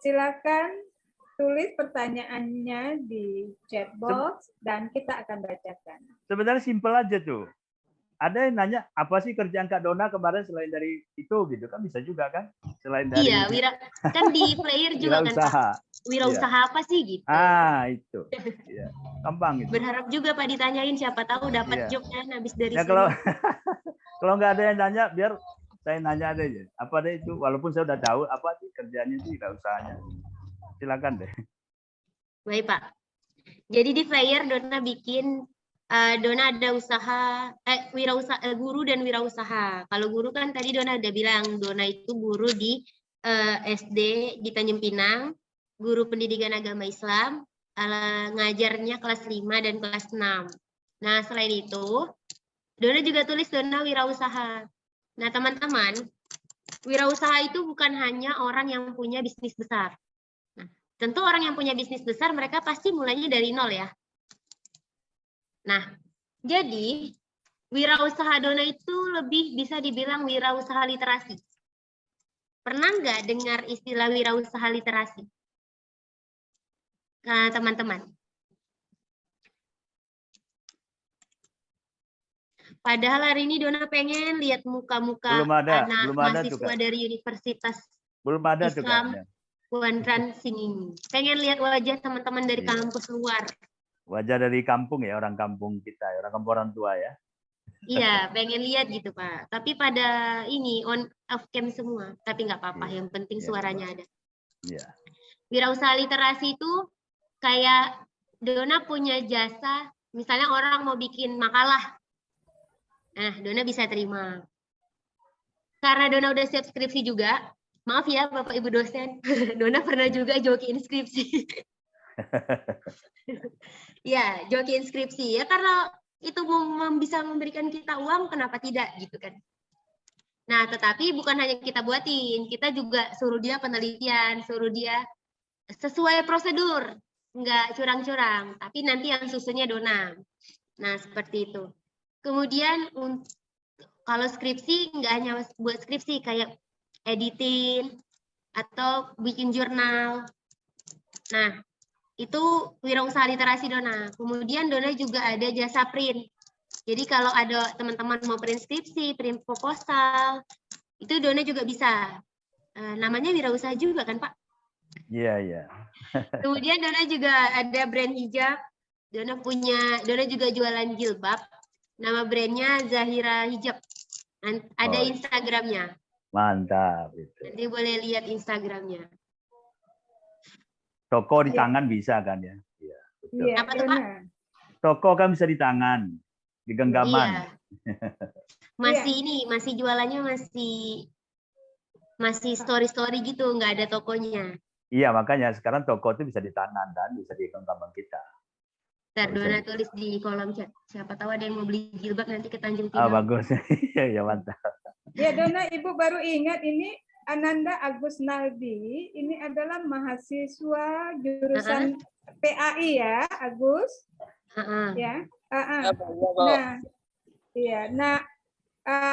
silakan tulis pertanyaannya di chat box dan kita akan bacakan.
Sebenarnya simpel aja tuh. Ada yang nanya apa sih kerjaan Kak Dona kemarin selain dari itu gitu kan, bisa juga kan, selain dari
kan di player juga kan Pak, wirausaha apa sih gitu.
Itu ya, gampang gitu.
Berharap juga Pak ditanyain, siapa tahu dapat job kan habis dari
ya,
sini.
kalau nggak ada yang nanya, biar saya nanya aja apa deh itu, walaupun saya udah tahu apa sih kerjanya itu wirausahanya. Silakan deh.
Baik Pak, jadi di player Dona bikin Dona ada usaha, guru dan wirausaha. Kalau guru kan tadi Dona udah bilang, Dona itu guru di SD di Tanjung Pinang, guru pendidikan agama Islam, ngajarnya kelas 5 dan kelas 6. Nah, selain itu, Dona juga tulis Dona wirausaha. Nah, teman-teman, wirausaha itu bukan hanya orang yang punya bisnis besar. Nah, tentu orang yang punya bisnis besar, mereka pasti mulainya dari nol ya. Nah, jadi wirausaha Dona itu lebih bisa dibilang wirausaha literasi. Pernah nggak dengar istilah wirausaha literasi? Nah, teman-teman. Padahal hari ini Dona pengen lihat muka-muka anak mahasiswa dari Universitas Islam Kuadran Singing. Pengen lihat wajah teman-teman dari kampus luar.
Wajah dari kampung ya, orang kampung kita, orang kampung orang tua ya.
Iya, pengen lihat gitu Pak. Tapi pada ini on off cam semua. Tapi nggak apa-apa, yang penting suaranya ada.
Iya.
Wirausaha literasi itu kayak Dona punya jasa, misalnya orang mau bikin makalah. Nah, Dona bisa terima. Karena Dona udah siap skripsi juga, maaf ya Bapak Ibu dosen, Dona pernah juga jokiin skripsi. Ya, jokiin skripsi ya, karena itu bisa memberikan kita uang, kenapa tidak gitu kan. Nah, tetapi bukan hanya kita buatin, kita juga suruh dia penelitian, suruh dia sesuai prosedur, nggak curang-curang, tapi nanti yang susunya Dona. Nah, seperti itu. Kemudian kalau skripsi nggak hanya buat skripsi, kayak editing atau bikin jurnal. Nah, itu wirausaha literasi Dona. Kemudian Dona juga ada jasa print. Jadi kalau ada teman-teman mau print skripsi, print proposal, itu Dona juga bisa. Namanya wirausaha juga kan Pak?
Iya.
Kemudian Dona juga ada brand hijab. Dona juga jualan jilbab. Nama brandnya Zahira Hijab. Ada Instagramnya.
Mantap.
Nanti boleh lihat Instagramnya.
Toko di tangan bisa kan ya?
Iya.
Apa tuh Pak?
Toko kan bisa di tangan, di genggaman.
Iya. Masih jualannya masih story-story gitu, nggak ada tokonya.
Iya, makanya sekarang toko itu bisa di tangan dan bisa di genggaman kita.
Dona tulis di kolom chat. Siapa tahu ada yang mau beli jilbab nanti ke Tanjung Pinang.
Bagus. Ya mantap.
Ya Dona, Ibu baru ingat ini Ananda Agus Naldi, ini adalah mahasiswa jurusan PAI ya, Agus. Ya. Nah,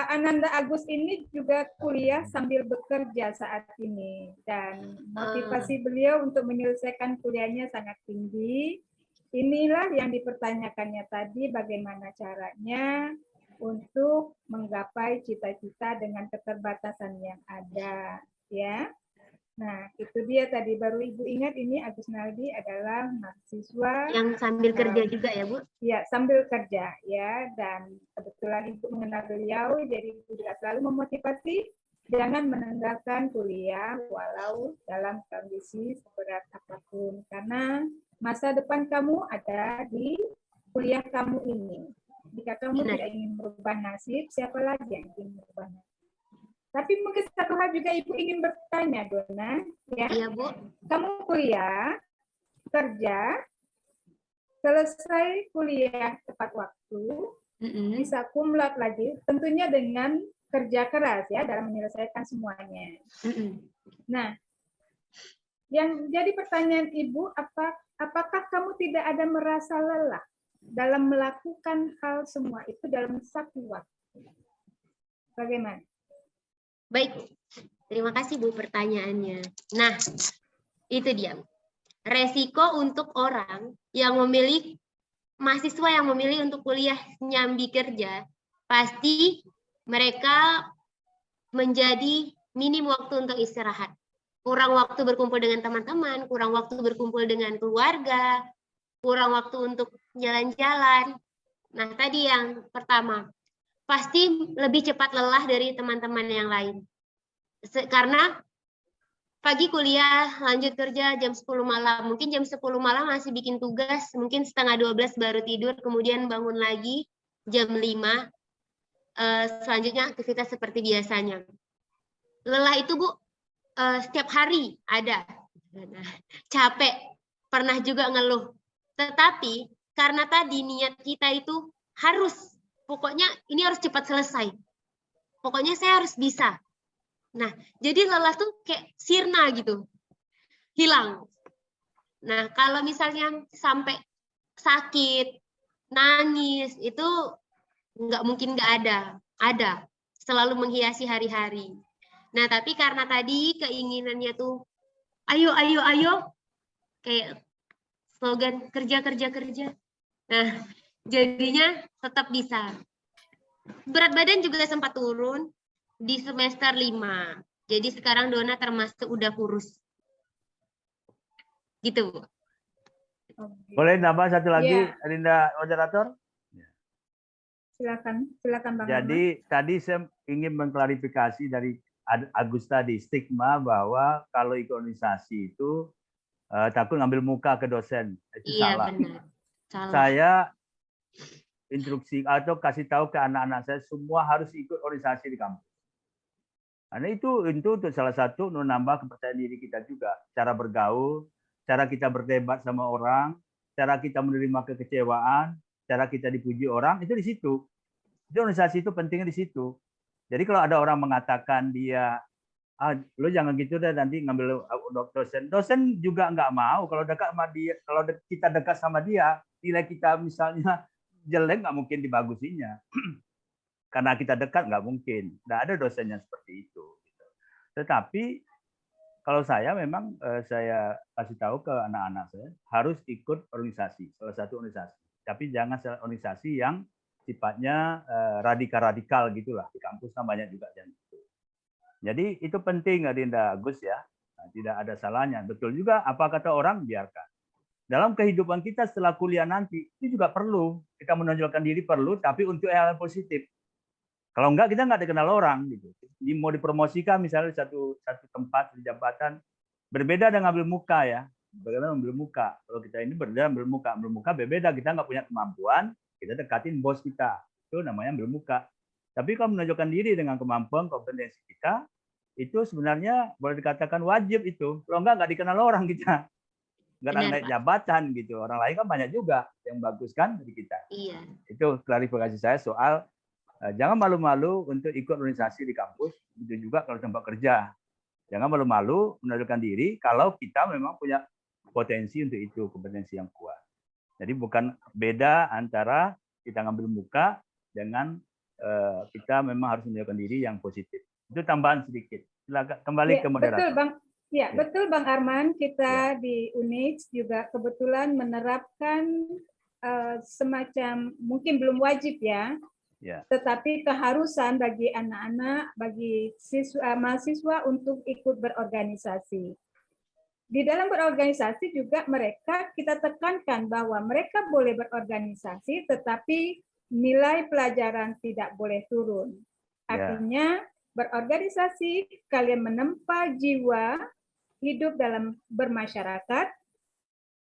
Ananda Agus ini juga kuliah sambil bekerja saat ini, dan motivasi beliau untuk menyelesaikan kuliahnya sangat tinggi. Inilah yang dipertanyakannya tadi, bagaimana caranya untuk menggapai cita-cita dengan keterbatasan yang ada, ya. Nah, itu dia tadi baru Ibu ingat, ini Agus Naldi adalah mahasiswa
yang sambil kerja juga ya, Bu?
Ya, sambil kerja ya, dan kebetulan Ibu mengenal beliau, jadi Ibu juga selalu memotivasi jangan meninggalkan kuliah walau dalam kondisi seberat apapun, karena masa depan kamu ada di kuliah kamu ini. Jika kamu tidak ingin merubah nasib, siapa lagi yang ingin merubah nasib? Tapi mungkin satu hal juga Ibu ingin bertanya, Dona. Ya,
Iya, Bu.
kamu kuliah, kerja, selesai kuliah tepat waktu, bisa kumlat lagi, tentunya dengan kerja keras ya dalam menyelesaikan semuanya. Nah, yang jadi pertanyaan Ibu, apakah kamu tidak ada merasa lelah dalam melakukan hal semua itu dalam satu waktu? Bagaimana?
Baik, terima kasih Bu pertanyaannya. Nah, itu dia. Resiko untuk orang yang memilih, mahasiswa yang memilih untuk kuliah nyambi kerja, pasti mereka menjadi minim waktu untuk istirahat. Kurang waktu berkumpul dengan teman-teman, kurang waktu berkumpul dengan keluarga, kurang waktu untuk jalan-jalan. Nah, tadi yang pertama, pasti lebih cepat lelah dari teman-teman yang lain. Karena pagi kuliah, lanjut kerja jam 10 malam. Mungkin jam 10 malam masih bikin tugas, mungkin setengah 12 baru tidur, kemudian bangun lagi jam 5. Selanjutnya aktivitas seperti biasanya. Lelah itu Bu, setiap hari ada. Capek, pernah juga ngeluh. Tetapi karena tadi niat kita itu harus, pokoknya ini harus cepat selesai. Pokoknya saya harus bisa. Nah, jadi lelah tuh kayak sirna gitu. Hilang. Nah, kalau misalnya sampai sakit, nangis, itu nggak mungkin nggak ada. Ada. Selalu menghiasi hari-hari. Nah, tapi karena tadi keinginannya tuh, ayo, ayo, ayo. Kayak slogan kerja, kerja, kerja. Nah, jadinya tetap bisa. Berat badan juga sempat turun di semester 5. Jadi sekarang Dona termasuk udah kurus. Gitu, Bu.
Boleh nambah satu lagi,
Ya.
Linda moderator?
Silakan Bang.
Jadi tadi saya ingin mengklarifikasi dari Agus tadi, stigma bahwa kalau organisasi itu takut ngambil muka ke dosen. Itu salah.
Benar. Salah.
Saya instruksi atau kasih tahu ke anak-anak saya semua harus ikut organisasi di kampus. Karena itu untuk salah satu menambah kepercayaan diri kita juga. Cara bergaul, cara kita berdebat sama orang, cara kita menerima kekecewaan, cara kita dipuji orang, itu di situ. Jadi organisasi itu pentingnya di situ. Jadi kalau ada orang mengatakan dia, lo jangan gitu deh nanti ngambil dosen. Dosen juga nggak mau kalau dekat sama dia, kalau kita dekat sama dia, nilai kita misalnya jelek nggak mungkin dibagusinya. Karena kita dekat nggak mungkin. Nggak ada dosen yang seperti itu. Tetapi kalau saya memang saya kasih tahu ke anak-anak saya harus ikut organisasi, salah satu organisasi. Tapi jangan organisasi yang sifatnya radikal-radikal gitulah. Di kampus kan banyak juga yang itu. Jadi itu penting Adinda Agus ya. Nah, tidak ada salahnya. Betul juga apa kata orang biarkan. Dalam kehidupan kita setelah kuliah nanti itu juga perlu kita menonjolkan diri perlu, tapi untuk hal yang positif. Kalau enggak kita nggak dikenal orang gitu. Mau dipromosikan misalnya satu tempat di jabatan berbeda dengan ambil muka ya. Bagaimana ambil muka? Kalau kita ini berbeda ambil muka berbeda. Kita nggak punya kemampuan, kita dekatin bos kita. Itu namanya ambil muka. Tapi kalau menunjukkan diri dengan kemampuan, kompetensi kita, itu sebenarnya boleh dikatakan wajib itu. Kalau nggak dikenal orang kita. Nggak naik jabatan gitu. Orang lain kan banyak juga yang bagus kan dari kita.
Iya.
Itu klarifikasi saya soal jangan malu-malu untuk ikut organisasi di kampus. Itu juga kalau tempat kerja. Jangan malu-malu menunjukkan diri kalau kita memang punya potensi untuk itu, kompetensi yang kuat. Jadi bukan beda antara kita ngambil muka dengan kita memang harus menunjukkan diri yang positif. Itu tambahan sedikit. Silakan kembali ke moderator.
Betul Bang. Ya, betul Bang Arman. Kita di UNIX juga kebetulan menerapkan semacam mungkin belum wajib ya. Tetapi keharusan bagi anak-anak, bagi mahasiswa untuk ikut berorganisasi. Di dalam berorganisasi juga mereka kita tekankan bahwa mereka boleh berorganisasi, tetapi nilai pelajaran tidak boleh turun. Artinya berorganisasi, kalian menempa jiwa hidup dalam bermasyarakat,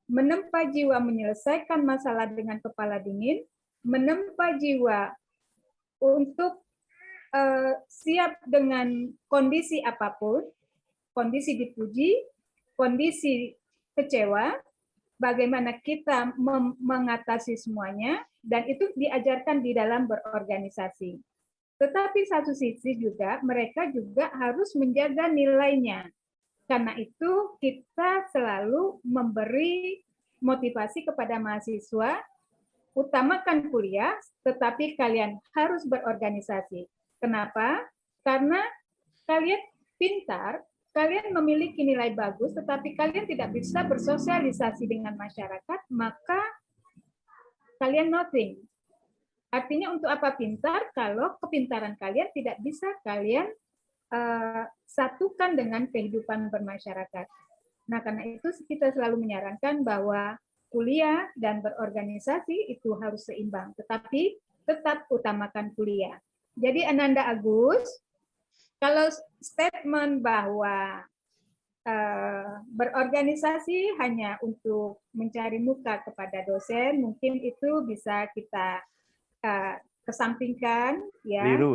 menempa jiwa menyelesaikan masalah dengan kepala dingin, menempa jiwa untuk siap dengan kondisi apapun, kondisi dipuji, kondisi kecewa, bagaimana kita mengatasi semuanya, dan itu diajarkan di dalam berorganisasi. Tetapi satu sisi juga mereka juga harus menjaga nilainya. Karena itu kita selalu memberi motivasi kepada mahasiswa, utamakan kuliah, tetapi kalian harus berorganisasi. Kenapa? Karena kalian pintar, kalian memiliki nilai bagus, tetapi kalian tidak bisa bersosialisasi dengan masyarakat, maka kalian nothing. Artinya untuk apa pintar kalau kepintaran kalian tidak bisa kalian satukan dengan kehidupan bermasyarakat. Nah, karena itu kita selalu menyarankan bahwa kuliah dan berorganisasi itu harus seimbang, tetapi tetap utamakan kuliah. Jadi Ananda Agus, kalau statement bahwa berorganisasi hanya untuk mencari muka kepada dosen, mungkin itu bisa kita kesampingkan, ya,
Biru,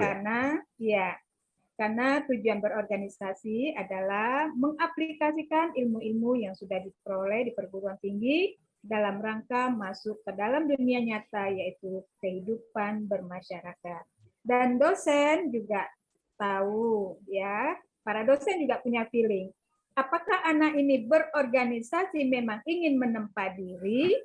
karena tujuan berorganisasi adalah mengaplikasikan ilmu-ilmu yang sudah diperoleh di perguruan tinggi dalam rangka masuk ke dalam dunia nyata, yaitu kehidupan bermasyarakat. Dan dosen juga tahu, ya, para dosen juga punya feeling. Apakah anak ini berorganisasi memang ingin menempa diri,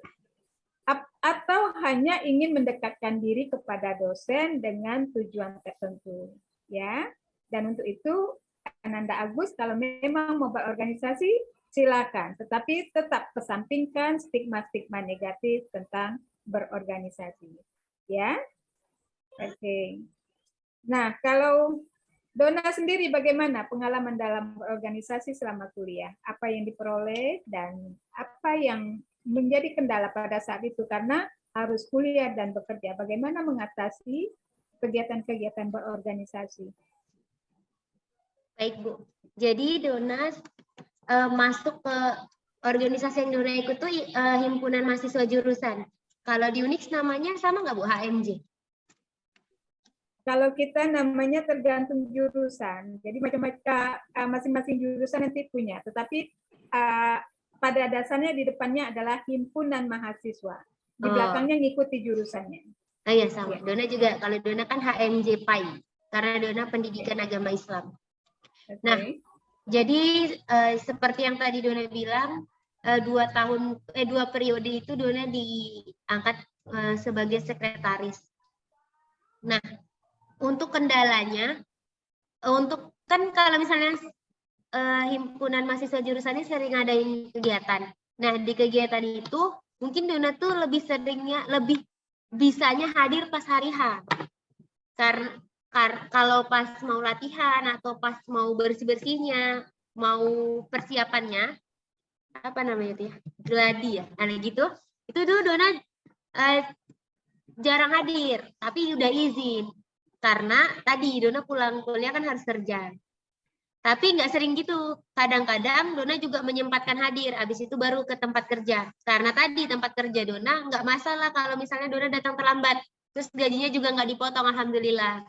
atau hanya ingin mendekatkan diri kepada dosen dengan tujuan tertentu, ya? Dan untuk itu, Ananda Agus, kalau memang mau berorganisasi, silakan. Tetapi tetap kesampingkan stigma-stigma negatif tentang berorganisasi, ya. Oke. Nah, kalau Dona sendiri bagaimana pengalaman dalam berorganisasi selama kuliah? Apa yang diperoleh dan apa yang menjadi kendala pada saat itu karena harus kuliah dan bekerja? Bagaimana mengatasi kegiatan-kegiatan berorganisasi?
Baik, Bu. Jadi Dona masuk ke organisasi yang Dona ikut tuh himpunan mahasiswa jurusan. Kalau di Unix namanya sama nggak, Bu? HMJ?
Kalau kita namanya tergantung jurusan, jadi macam-macam masing-masing jurusan nanti punya. Tetapi pada dasarnya di depannya adalah himpunan mahasiswa, di belakangnya ngikuti jurusannya.
Oh iya sama. Ya. Dona juga. Kalau Dona kan HMJ PAI, karena Dona pendidikan agama Islam. Okay. Nah, jadi seperti yang tadi Dona bilang, 2 periode itu Dona diangkat sebagai sekretaris. Nah, untuk kendalanya, kan kalau misalnya himpunan mahasiswa jurusan ini sering ngadain kegiatan. Nah, di kegiatan itu mungkin Dona tuh lebih bisanya hadir pas hari H. Karena kalau pas mau latihan atau pas mau bersih-bersihnya, mau persiapannya, apa namanya itu ya? Gladi ya, ada gitu. Itu tuh Dona jarang hadir, tapi udah izin. Karena tadi Dona pulang kuliah kan harus kerja. Tapi nggak sering gitu. Kadang-kadang Dona juga menyempatkan hadir. Habis itu baru ke tempat kerja. Karena tadi tempat kerja Dona nggak masalah kalau misalnya Dona datang terlambat. Terus gajinya juga nggak dipotong, alhamdulillah.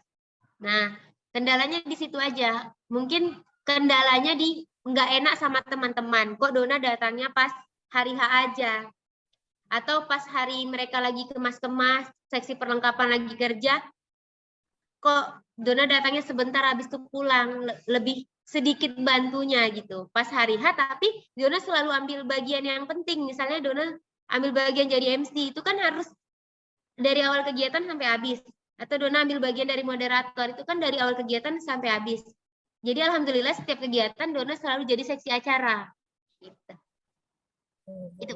Nah, kendalanya di situ aja. Mungkin kendalanya di nggak enak sama teman-teman. Kok Dona datangnya pas hari H aja. Atau pas hari mereka lagi kemas-kemas, seksi perlengkapan lagi kerja, kok Dona datangnya sebentar habis itu pulang, lebih sedikit bantunya gitu. Pas hari H tapi Dona selalu ambil bagian yang penting. Misalnya Dona ambil bagian jadi MC, itu kan harus dari awal kegiatan sampai habis. Atau Dona ambil bagian dari moderator, itu kan dari awal kegiatan sampai habis. Jadi alhamdulillah setiap kegiatan Dona selalu jadi seksi acara. Gitu. Itu.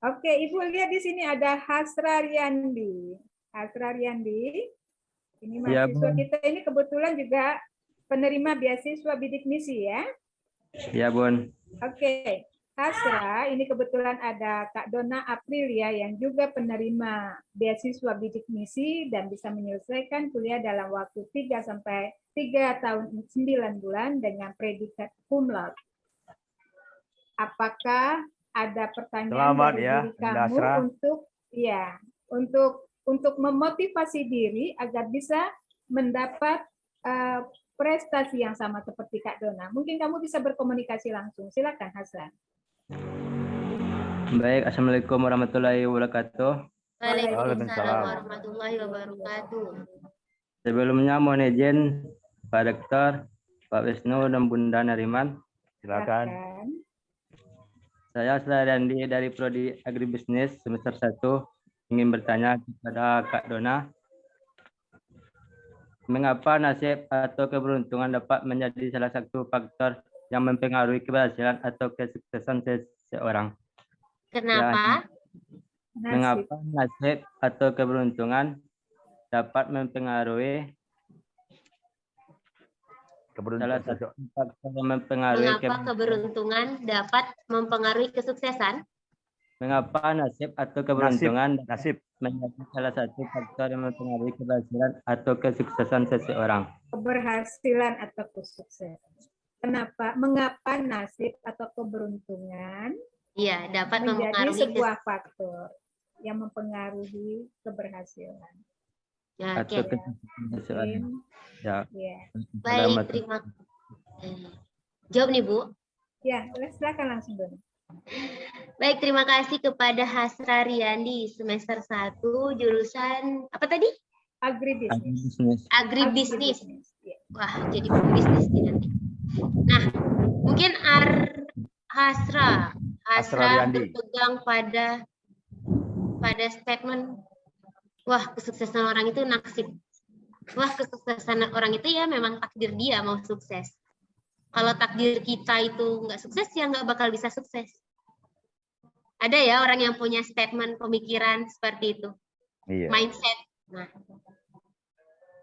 Oke, Ibu lihat di sini ada Hasra Riyandi. Hasra Riyandi. Ini mahasiswa kita ini kebetulan juga penerima beasiswa bidik misi ya.
Ya, Bun.
Oke. Hasra, ini kebetulan ada Kak Dona Aprilia yang juga penerima beasiswa bidik misi dan bisa menyelesaikan kuliah dalam waktu 3 sampai 3 tahun 9 bulan dengan predikat cum laude. Apakah ada pertanyaan dari diri kamu untuk untuk memotivasi diri agar bisa mendapat prestasi yang sama seperti Kak Dona. Mungkin kamu bisa berkomunikasi langsung. Silakan Hasran.
Baik, Assalamualaikum warahmatullahi wabarakatuh.
Waalaikumsalam warahmatullahi wabarakatuh.
Sebelumnya mohon izin Pak Rektor, Pak Wisnu dan Bunda Nariman.
Silakan.
Saya Slayandi dari Prodi Agribisnis semester 1 ingin bertanya kepada Kak Dona. Mengapa nasib atau keberuntungan dapat menjadi salah satu faktor yang mempengaruhi keberhasilan atau kesuksesan seseorang?
Kenapa?
Mengapa nasib atau keberuntungan dapat mempengaruhi salah satu faktor yang mempengaruhi
keberuntungan dapat mempengaruhi kesuksesan?
Mengapa nasib atau keberuntungan menjadi salah satu faktor yang mempengaruhi keberhasilan atau kesuksesan seseorang?
Keberhasilan atau kesuksesan. Kenapa? Mengapa nasib atau keberuntungan
dapat
menjadi
mempengaruhi
sebuah faktor yang mempengaruhi keberhasilan?
Atau kesuksesan seseorang. Ya.
Baik, terima kasih. Jawab nih, Bu.
Ya, silakan langsung, Dona.
Baik, terima kasih kepada Hasra Riyandi, semester 1, jurusan apa tadi?
Agribisnis.
Agribisnis. Wah, jadi pembisnis nih nanti. Nah, mungkin Hasra berpegang pada statement, wah, kesuksesan orang itu nasib. Wah, kesuksesan orang itu ya memang takdir dia mau sukses. Kalau takdir kita itu nggak sukses, ya nggak bakal bisa sukses. Ada ya orang yang punya statement pemikiran seperti itu.
Iya.
Mindset. Nah,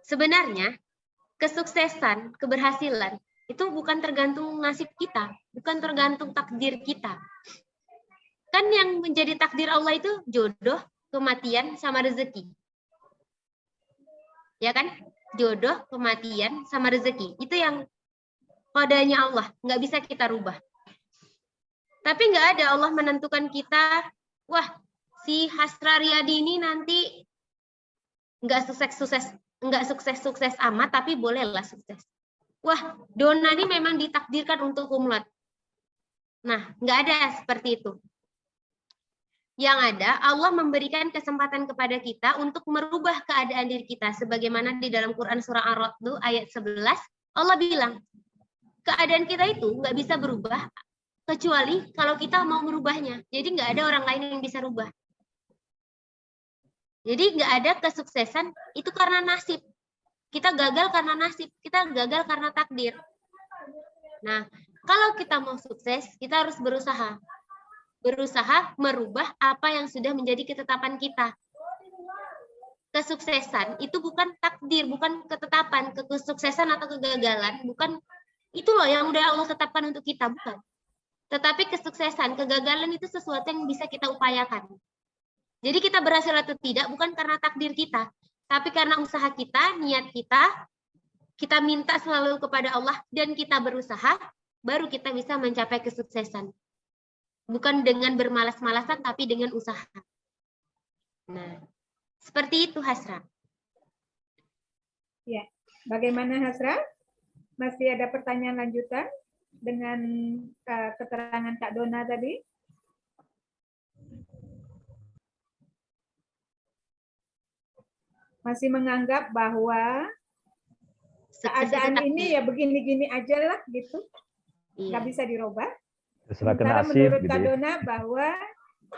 sebenarnya kesuksesan, keberhasilan itu bukan tergantung nasib kita, bukan tergantung takdir kita. Kan yang menjadi takdir Allah itu jodoh, kematian, sama rezeki. Ya kan? Jodoh, kematian, sama rezeki. Itu yang kodenya Allah, nggak bisa kita rubah. Tapi nggak ada Allah menentukan kita, wah, si Hasra Riyadi ini nanti nggak sukses amat, tapi bolehlah sukses. Wah, Dona ini memang ditakdirkan untuk kumlot. Nah, nggak ada seperti itu. Yang ada, Allah memberikan kesempatan kepada kita untuk merubah keadaan diri kita. Sebagaimana di dalam Quran surah Ar-Ra'd ayat 11, Allah bilang, keadaan kita itu nggak bisa berubah, kecuali kalau kita mau merubahnya. Jadi nggak ada orang lain yang bisa rubah. Jadi nggak ada kesuksesan, itu karena nasib. Kita gagal karena nasib, kita gagal karena takdir. Nah, kalau kita mau sukses, kita harus berusaha merubah apa yang sudah menjadi ketetapan kita. Kesuksesan itu bukan takdir, bukan ketetapan. Kesuksesan atau kegagalan bukan itu loh yang udah Allah tetapkan untuk kita, bukan. Tetapi kesuksesan, kegagalan itu sesuatu yang bisa kita upayakan. Jadi kita berhasil atau tidak bukan karena takdir kita, tapi karena usaha kita, niat kita minta selalu kepada Allah dan kita berusaha, baru kita bisa mencapai kesuksesan. Bukan dengan bermalas-malasan, tapi dengan usaha. Nah, seperti itu Hasra.
Ya, bagaimana Hasra? Masih ada pertanyaan lanjutan dengan keterangan Kak Dona tadi? Masih menganggap bahwa keadaan ini ya begini-gini aja lah gitu, nggak bisa dirubah. Sementara menurut Kak Dona bahwa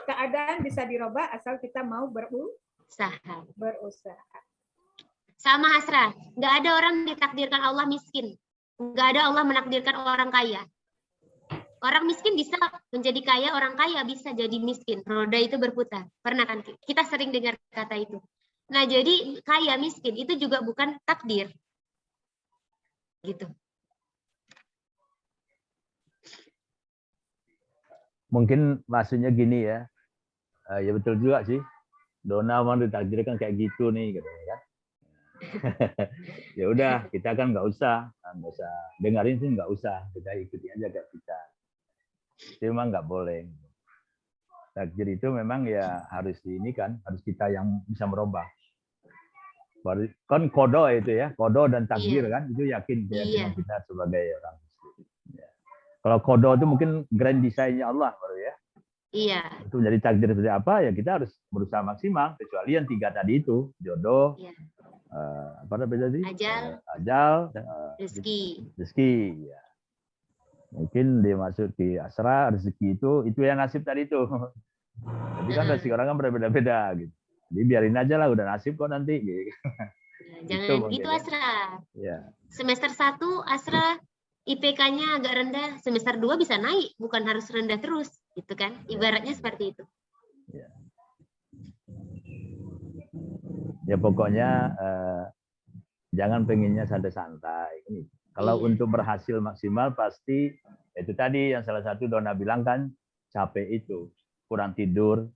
keadaan bisa dirubah asal kita mau berusaha.
Sama Hasra, nggak ada orang ditakdirkan Allah miskin, nggak ada Allah menakdirkan orang kaya. Orang miskin bisa menjadi kaya, orang kaya bisa jadi miskin. Roda itu berputar. Pernah kan kita sering dengar kata itu. Nah, jadi kaya miskin itu juga bukan takdir. Gitu.
Mungkin maksudnya gini ya. Ya betul juga sih. Dona mau ditakdirkan kayak gitu nih katanya kan. Ya udah, kita kan nggak usah dengerin sih, nggak usah, kita ikuti aja kayak kita. Cuma nggak boleh. Takdir itu memang ya harus ini kan, harus kita yang bisa merubah. Kan kodo itu ya, kodo dan takdir kan, itu yakin keyakinan kita sebagai orang Muslim. Ya. Kalau kodo itu mungkin grand design-nya Allah baru ya.
Iya.
Itu menjadi takdir seperti apa ya kita harus berusaha maksimal. Kecuali yang 3 tadi itu jodoh, apa namanya tadi? Ajal, rezeki. Ya. Mungkin dia masuk di asra rezeki itu yang nasib tadi itu. Tapi kan rezeki orang kan berbeda-beda gitu. Jadi biarin aja lah, udah nasib kok nanti. Gitu.
Jangan gitu Asra.
Ya.
Semester 1 Asra IPK-nya agak rendah, semester 2 bisa naik, bukan harus rendah terus, gitu kan? Ibaratnya seperti itu.
Ya pokoknya jangan pengennya santai-santai. Kalau untuk berhasil maksimal pasti itu tadi yang salah satu Dona bilang kan capek itu, kurang tidur.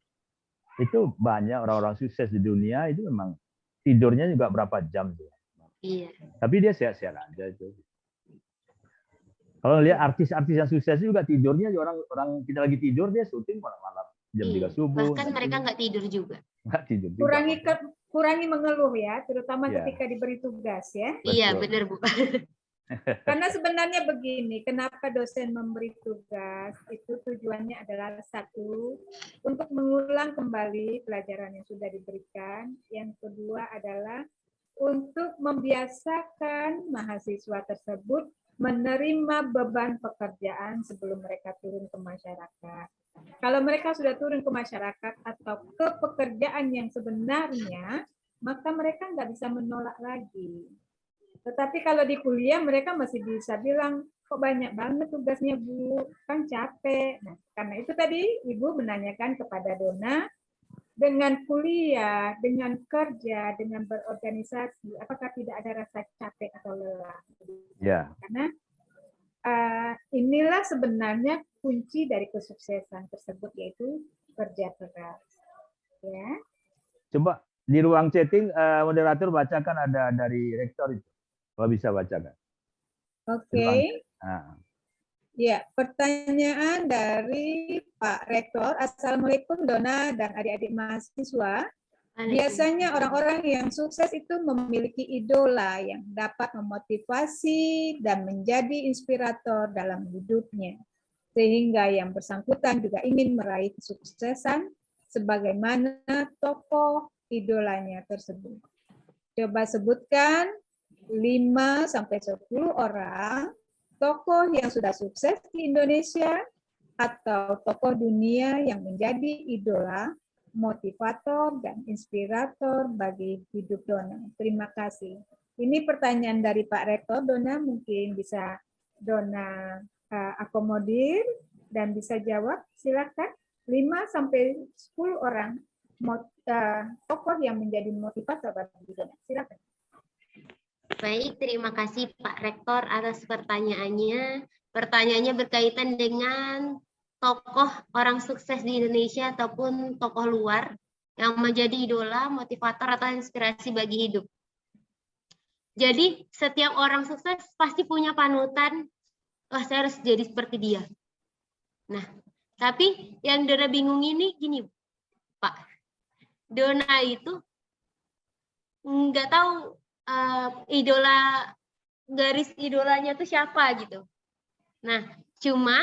Itu banyak orang-orang sukses di dunia itu memang tidurnya juga berapa jam tuh.
Iya.
Tapi dia sehat-sehat aja itu. Kalau lihat artis-artis yang sukses juga tidurnya orang kita lagi tidur dia syuting malam-malam jam 3 subuh.
Bahkan mereka nggak tidur juga.
Nggak tidur juga.
Kurangi mengeluh ya, terutama ketika diberi tugas ya.
Iya benar Bu.
Karena sebenarnya begini, kenapa dosen memberi tugas itu tujuannya adalah satu, untuk mengulang kembali pelajaran yang sudah diberikan. Yang kedua adalah untuk membiasakan mahasiswa tersebut menerima beban pekerjaan sebelum mereka turun ke masyarakat. Kalau mereka sudah turun ke masyarakat atau ke pekerjaan yang sebenarnya, maka mereka nggak bisa menolak lagi. Tetapi kalau di kuliah mereka masih bisa bilang, kok banyak banget tugasnya Bu, kan capek. Nah, karena itu tadi Ibu menanyakan kepada Dona, dengan kuliah, dengan kerja, dengan berorganisasi, apakah tidak ada rasa capek atau lelah?
Ya.
Karena inilah sebenarnya kunci dari kesuksesan tersebut, yaitu kerja keras. Ya.
Coba di ruang chatting moderator bacakan ada dari rektor itu. Kalau bisa bacakan.
Oke. Ya, pertanyaan dari Pak Rektor. Assalamualaikum Dona dan adik-adik mahasiswa. Biasanya orang-orang yang sukses itu memiliki idola yang dapat memotivasi dan menjadi inspirator dalam hidupnya. Sehingga yang bersangkutan juga ingin meraih kesuksesan sebagaimana tokoh idolanya tersebut. Coba sebutkan 5-10 orang tokoh yang sudah sukses di Indonesia atau tokoh dunia yang menjadi idola, motivator, dan inspirator bagi hidup Dona. Terima kasih. Ini pertanyaan dari Pak Rektor. Dona mungkin bisa Dona akomodir dan bisa jawab. Silakan. 5-10 orang tokoh yang menjadi motivator bagi Dona. Silakan.
Baik, terima kasih Pak Rektor atas pertanyaannya. Pertanyaannya berkaitan dengan tokoh orang sukses di Indonesia ataupun tokoh luar yang menjadi idola, motivator, atau inspirasi bagi hidup. Jadi, setiap orang sukses pasti punya panutan, wah saya harus jadi seperti dia. Nah, tapi yang Dona bingung ini gini, Pak. Dona itu nggak tahu garis idolanya tuh siapa gitu. Nah, cuma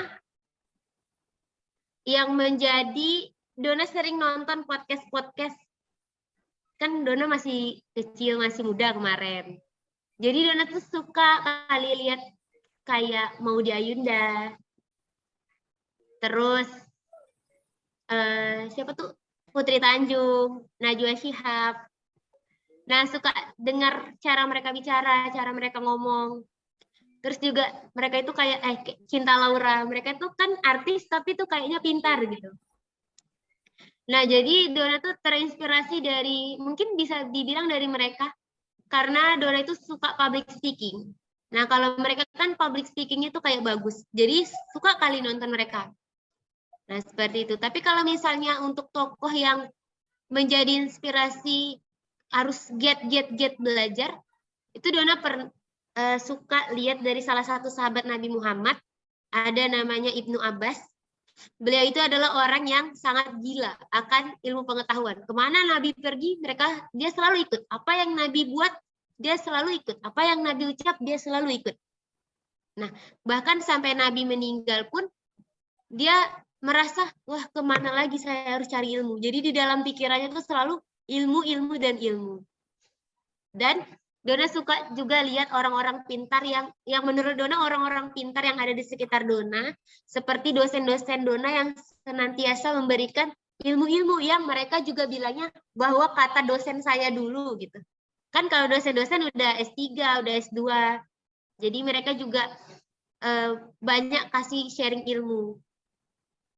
yang menjadi Dona sering nonton podcast kan Dona masih kecil, masih muda kemarin. Jadi Dona tuh suka kali lihat kayak Maudy Ayunda, terus siapa tuh Putri Tanjung, Najwa Shihab. Nah, suka dengar cara mereka bicara, cara mereka ngomong. Terus juga mereka itu kayak Cinta Laura. Mereka itu kan artis tapi tuh kayaknya pintar gitu. Nah, jadi Dona tuh terinspirasi dari, mungkin bisa dibilang dari mereka, karena Dona itu suka public speaking. Nah, kalau mereka kan public speaking-nya tuh kayak bagus. Jadi suka kali nonton mereka. Nah, seperti itu. Tapi kalau misalnya untuk tokoh yang menjadi inspirasi harus get belajar, itu Dona suka lihat dari salah satu sahabat Nabi Muhammad, ada namanya Ibnu Abbas. Beliau itu adalah orang yang sangat gila akan ilmu pengetahuan. Kemana Nabi pergi, dia selalu ikut. Apa yang Nabi buat, dia selalu ikut. Apa yang Nabi ucap, dia selalu ikut. Nah, bahkan sampai Nabi meninggal pun, dia merasa, wah kemana lagi saya harus cari ilmu. Jadi di dalam pikirannya itu selalu ilmu, ilmu, dan ilmu. Dan Dona suka juga lihat orang-orang pintar yang menurut Dona orang-orang pintar yang ada di sekitar Dona, seperti dosen-dosen Dona yang senantiasa memberikan ilmu-ilmu yang mereka juga bilangnya bahwa kata dosen saya dulu gitu. Kan kalau dosen-dosen udah S3, udah S2. Jadi mereka juga banyak kasih sharing ilmu.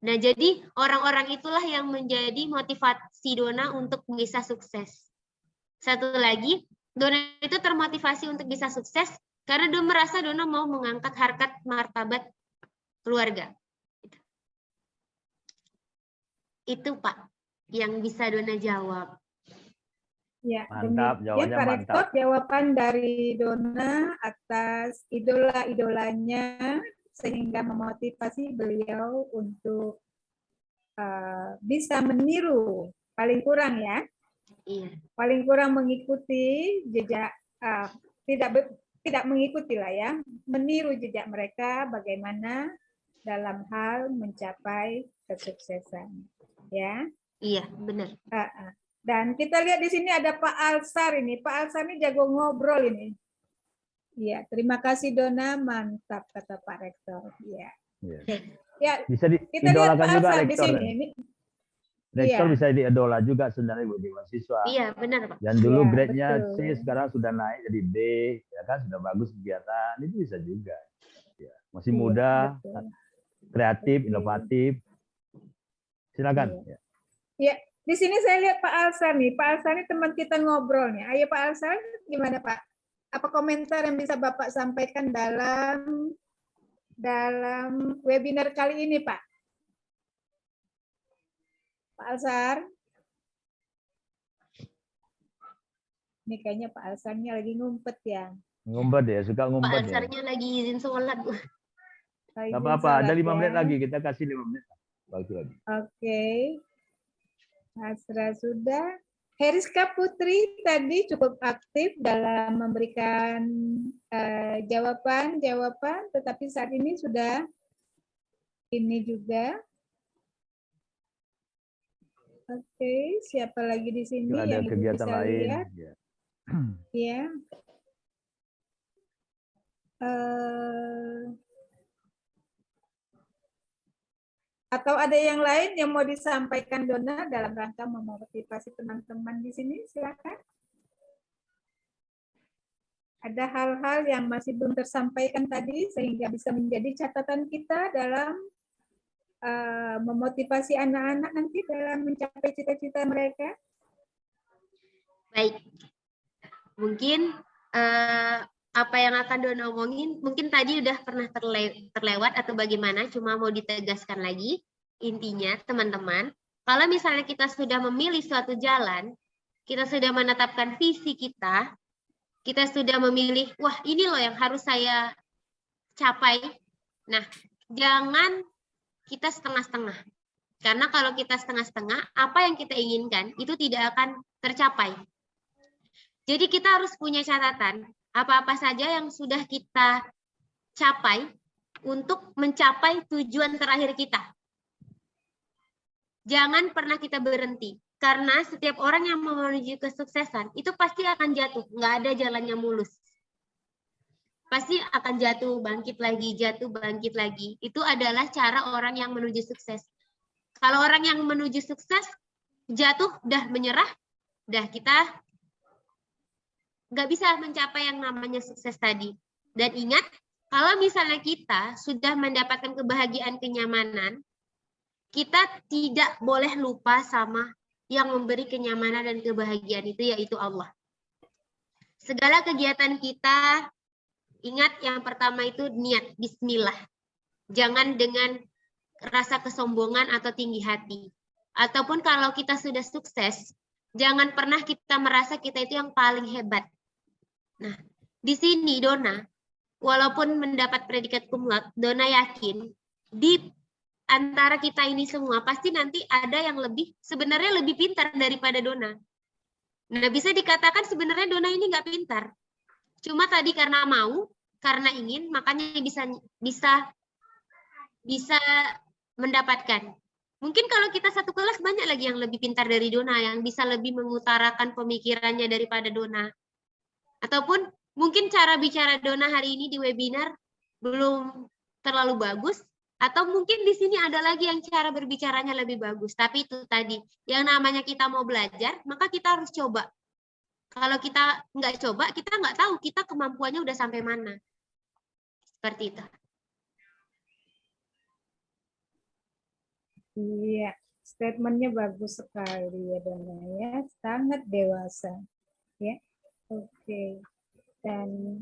Nah, jadi orang-orang itulah yang menjadi motivasi Dona untuk bisa sukses. Satu lagi, Dona itu termotivasi untuk bisa sukses karena Dona merasa Dona mau mengangkat harkat martabat keluarga. Itu Pak, yang bisa Dona jawab.
Ya,
Mantap, jawabannya
Pak
mantap.
Rektor, jawaban dari Dona atas idola-idolanya sehingga memotivasi beliau untuk bisa meniru, paling kurang ya.
Iya.
Paling kurang mengikuti jejak, tidak mengikuti lah ya, meniru jejak mereka bagaimana dalam hal mencapai kesuksesan, ya.
Iya, benar.
Dan kita lihat di sini ada Pak Alsar ini. Pak Alsar ini jago ngobrol ini. Iya, terima kasih Dona, mantap kata Pak Rektor. Iya. Ya,
Bisa
kita lihat Pak
diidolakan juga
Alsar di
rektor.
sini.
Rektor
Iya.
bisa diidola juga sebenarnya bagi mahasiswa.
Iya, benar Pak.
Yang dulu
Iya,
grade-nya
betul.
C sekarang sudah naik jadi B, ya kan sudah bagus kegiatan, itu bisa juga. Ya, masih
Iya,
muda,
betul.
kreatif,
Oke.
inovatif. Silakan.
Iya. Ya, di sini saya lihat Pak Alsar nih. Pak Alsar ini teman kita ngobrol nih. Ayo Pak Alsar, gimana Pak? Apa komentar yang bisa Bapak sampaikan dalam webinar kali ini, Pak? Pak Alsar? Ini kayaknya Pak Alsarnya lagi ngumpet ya.
Ngumpet ya, suka
Pak
ngumpet ya.
Alsarnya lagi izin sholat.
Nggak apa-apa, ada 5 menit lagi, kita kasih 5 menit. Waktu lagi.
Oke. Asra sudah. Heriska Putri tadi cukup aktif dalam memberikan jawaban, tetapi saat ini sudah ini juga. Oke, siapa lagi di sini
Ada
yang Ibu
kegiatan
bisa
lain.
lihat?
Ya.
Ya. Atau ada yang lain yang mau disampaikan Dona dalam rangka memotivasi teman-teman di sini? Silakan. Ada hal-hal yang masih belum tersampaikan tadi sehingga bisa menjadi catatan kita dalam memotivasi anak-anak nanti dalam mencapai cita-cita mereka.
Baik. Mungkin apa yang akan Dona omongin mungkin tadi udah pernah terlewat atau bagaimana, cuma mau ditegaskan lagi. Intinya teman-teman, kalau misalnya kita sudah memilih suatu jalan, kita sudah menetapkan visi kita sudah memilih, wah ini loh yang harus saya capai. Nah, jangan kita setengah-setengah. Karena kalau kita setengah-setengah, apa yang kita inginkan itu tidak akan tercapai. Jadi kita harus punya catatan, apa-apa saja yang sudah kita capai untuk mencapai tujuan terakhir kita. Jangan pernah kita berhenti. Karena setiap orang yang menuju kesuksesan, itu pasti akan jatuh. Nggak ada jalannya mulus. Pasti akan jatuh, bangkit lagi, jatuh, bangkit lagi. Itu adalah cara orang yang menuju sukses. Kalau orang yang menuju sukses, jatuh, dah menyerah, dah kita nggak bisa mencapai yang namanya sukses tadi. Dan ingat, kalau misalnya kita sudah mendapatkan kebahagiaan, kenyamanan, kita tidak boleh lupa sama yang memberi kenyamanan dan kebahagiaan itu, yaitu Allah. Segala kegiatan kita, ingat yang pertama itu niat, bismillah. Jangan dengan rasa kesombongan atau tinggi hati. Ataupun kalau kita sudah sukses, jangan pernah kita merasa kita itu yang paling hebat. Nah, di sini Dona, walaupun mendapat predikat cum laude, Dona yakin di antara kita ini semua, pasti nanti ada yang sebenarnya lebih pintar daripada Dona. Nah, bisa dikatakan sebenarnya Dona ini nggak pintar. Cuma tadi karena mau, karena ingin, makanya bisa mendapatkan. Mungkin kalau kita satu kelas banyak lagi yang lebih pintar dari Dona, yang bisa lebih mengutarakan pemikirannya daripada Dona. Ataupun mungkin cara bicara Dona hari ini di webinar belum terlalu bagus, atau mungkin di sini ada lagi yang cara berbicaranya lebih bagus. Tapi itu tadi, yang namanya kita mau belajar, maka kita harus coba. Kalau kita nggak coba, kita nggak tahu kita kemampuannya udah sampai mana. Seperti itu.
Iya, statementnya bagus sekali ya Dona ya, sangat dewasa ya. Oke, dan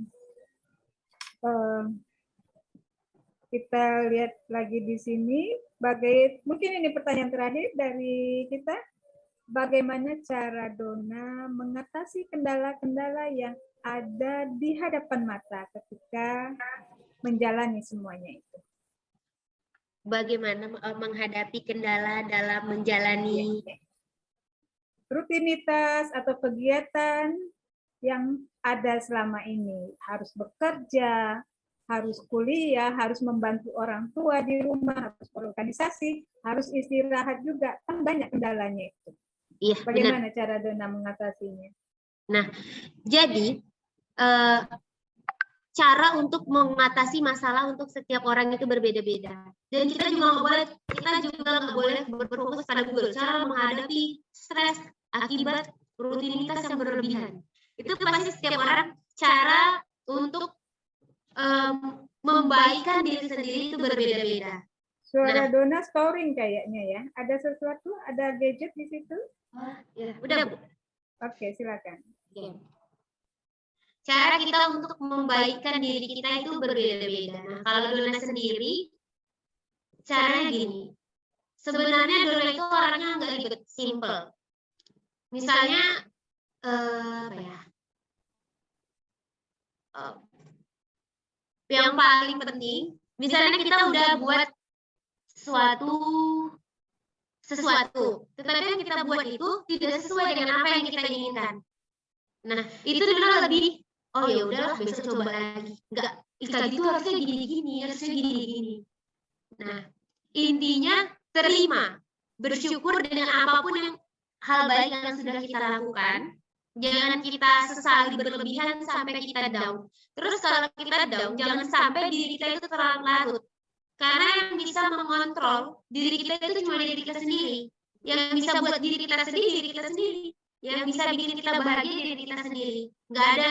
kita lihat lagi di sini, mungkin ini pertanyaan terakhir dari kita, bagaimana cara Dona mengatasi kendala-kendala yang ada di hadapan mata ketika menjalani semuanya itu?
Bagaimana menghadapi kendala dalam menjalani
rutinitas atau kegiatan yang ada selama ini. Harus bekerja, harus kuliah, harus membantu orang tua di rumah, harus berorganisasi, harus istirahat juga. Kan banyak kendalanya itu.
Iya,
bagaimana cara Dona mengatasinya?
Nah, jadi cara untuk mengatasi masalah untuk setiap orang itu berbeda-beda. Dan kita juga nggak boleh berfokus pada Google cara menghadapi stres akibat rutinitas yang berlebihan. Itu pasti setiap orang cara untuk membaikkan diri sendiri itu berbeda-beda.
Suara Dona scoring kayaknya ya. Ada sesuatu? Ada gadget di situ?
Ya, udah Bu.
Oke, silakan.
Ya. Cara kita untuk membaikkan diri kita itu berbeda-beda. Nah, kalau Dona sendiri, caranya gini. Sebenarnya Dona itu orangnya nggak ribet, simple. Misalnya, yang paling penting, misalnya kita udah buat sesuatu, tetapi yang kita buat itu tidak sesuai dengan apa yang kita inginkan. Nah, itu Dona lebih, oh ya udahlah besok coba lagi. Enggak, tadi itu harusnya gini-gini, harusnya gini-gini. Nah, intinya terima, bersyukur dengan apapun yang hal baik yang sudah kita lakukan. Jangan kita sesali berlebihan sampai kita down. Terus kalau kita down, jangan sampai diri kita itu terlalu larut. Karena yang bisa mengontrol diri kita itu cuma diri kita sendiri. Yang bisa buat diri kita sendiri. Yang bisa bikin kita bahagia diri kita sendiri. Nggak ada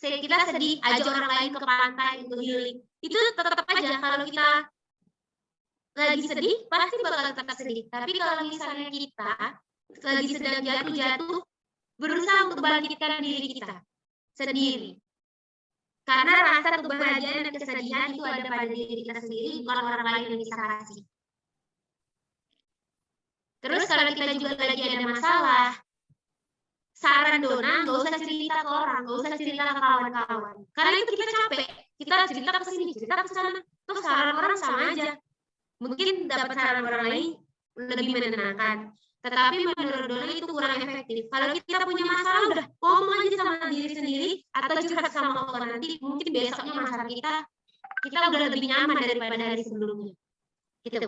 kita sedih, ajak orang lain ke pantai untuk healing. Itu tetap aja kalau kita lagi sedih, pasti bakal tetap sedih. Tapi kalau misalnya kita lagi sedang jatuh-jatuh, berusaha untuk bangkitkan diri kita sendiri. Karena rasa kebahagiaan dan kesedihan itu ada pada diri kita sendiri, bukan orang lain yang bisa kasih. Terus kalau kita juga lagi ada masalah, saran Dona, nggak usah cerita ke orang, nggak usah cerita ke kawan-kawan. Karena itu kita capek, kita cerita ke sini, cerita ke sana. Terus saran orang sama aja. Mungkin dapat saran orang lain lebih menenangkan. Tetapi menurut Dona itu kurang efektif. Kalau kita punya masalah, udah ngomong aja sama diri sendiri, atau curhat sama Allah nanti, mungkin besoknya masalah kita udah lebih nyaman daripada hari sebelumnya. Gitu.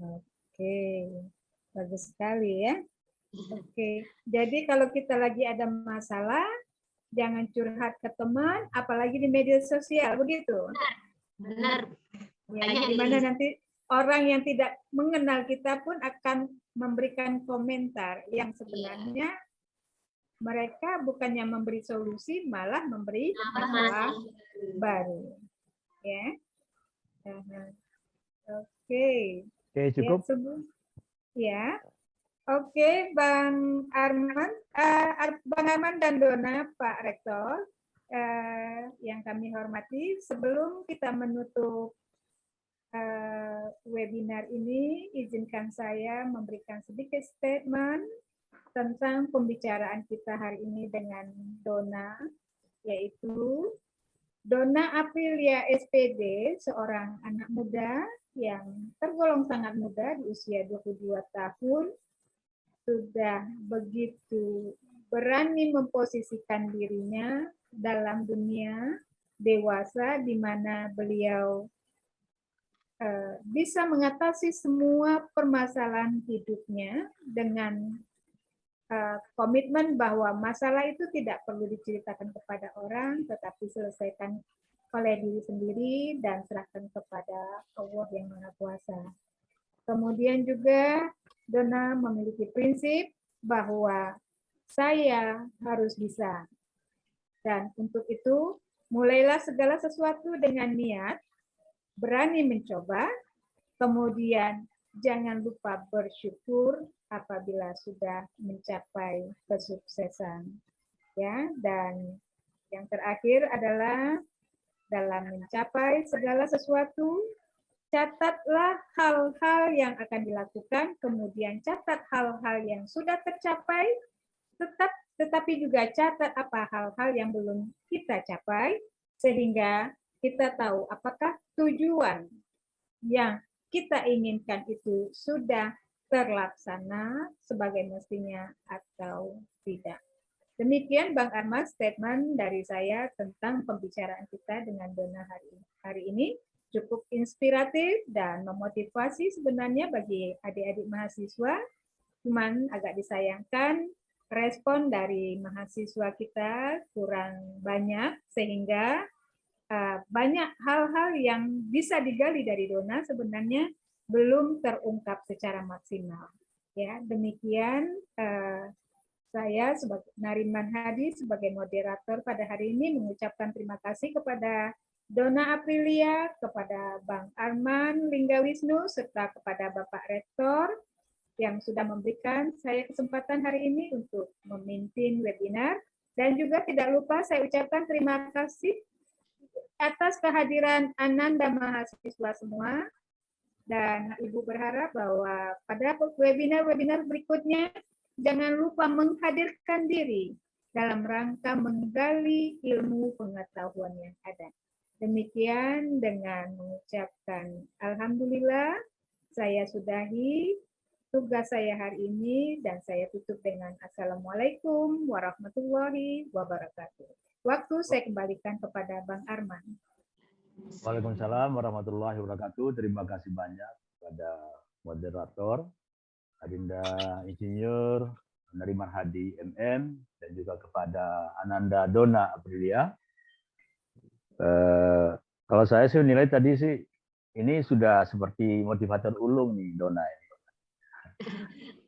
Oke, bagus sekali ya. Oke, jadi kalau kita lagi ada masalah, jangan curhat ke teman, apalagi di media sosial, begitu?
Benar.
Ya, dimana nanti orang yang tidak mengenal kita pun akan memberikan komentar yang sebenarnya mereka bukannya memberi solusi, malah memberi masalah baru. Ya. Oke.
Oke, cukup.
Ya. Oke, Bang Arman dan Dona, Pak Rektor, yang kami hormati, sebelum kita menutup webinar ini, izinkan saya memberikan sedikit statement tentang pembicaraan kita hari ini dengan Dona, yaitu Dona Aprilia SPD, seorang anak muda yang tergolong sangat muda di usia 22 tahun sudah begitu berani memposisikan dirinya dalam dunia dewasa di mana beliau bisa mengatasi semua permasalahan hidupnya dengan komitmen bahwa masalah itu tidak perlu diceritakan kepada orang, tetapi selesaikan oleh diri sendiri dan serahkan kepada Allah yang Maha Kuasa. Kemudian juga Donna memiliki prinsip bahwa saya harus bisa. Dan untuk itu, mulailah segala sesuatu dengan niat, berani mencoba, kemudian jangan lupa bersyukur apabila sudah mencapai kesuksesan. Ya, dan yang terakhir adalah dalam mencapai segala sesuatu, catatlah hal-hal yang akan dilakukan, kemudian catat hal-hal yang sudah tercapai, tetapi juga catat apa hal-hal yang belum kita capai, sehingga kita tahu apakah tujuan yang kita inginkan itu sudah terlaksana sebagai mestinya atau tidak. Demikian Bang Arman statement dari saya tentang pembicaraan kita dengan Donna hari ini. Cukup inspiratif dan memotivasi sebenarnya bagi adik-adik mahasiswa. Cuman agak disayangkan respon dari mahasiswa kita kurang banyak sehingga banyak hal-hal yang bisa digali dari Donna sebenarnya belum terungkap secara maksimal. Ya, demikian saya sebagai Nariman Hadi sebagai moderator pada hari ini mengucapkan terima kasih kepada Donna Aprilia, kepada Bang Arman Linggawisnu, serta kepada Bapak Rektor yang sudah memberikan saya kesempatan hari ini untuk memimpin webinar. Dan juga tidak lupa saya ucapkan terima kasih atas kehadiran Ananda mahasiswa semua. Dan Ibu berharap bahwa pada webinar-webinar berikutnya jangan lupa menghadirkan diri dalam rangka menggali ilmu pengetahuan yang ada. Demikian dengan mengucapkan Alhamdulillah, saya sudahi tugas saya hari ini dan saya tutup dengan Assalamualaikum warahmatullahi wabarakatuh. Waktu saya kembalikan kepada Bang Arman.
Waalaikumsalam warahmatullahi wabarakatuh. Terima kasih banyak kepada moderator, Adinda Insinyur Nariman Hadi MM, dan juga kepada Ananda Donna Aprilia. Kalau saya sih menilai tadi sih ini sudah seperti motivator ulung nih Donna ini.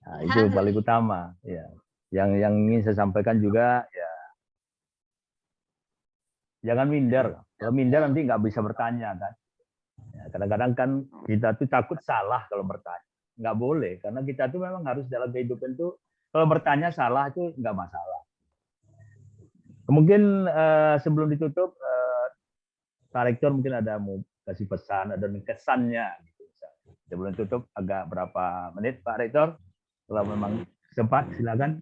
Nah, itu paling utama ya. Yang ingin saya sampaikan juga ya, jangan minder. Kalau minder nanti nggak bisa bertanya kan. Ya, kadang-kadang kan kita tuh takut salah kalau bertanya. Nggak boleh, karena kita tuh memang harus dalam kehidupan tuh kalau bertanya salah itu nggak masalah. Mungkin sebelum ditutup, Pak Rektor mungkin ada mau kasih pesan, ada kesannya. Gitu. Sebelum tutup agak berapa menit Pak Rektor? Kalau memang sempat silakan.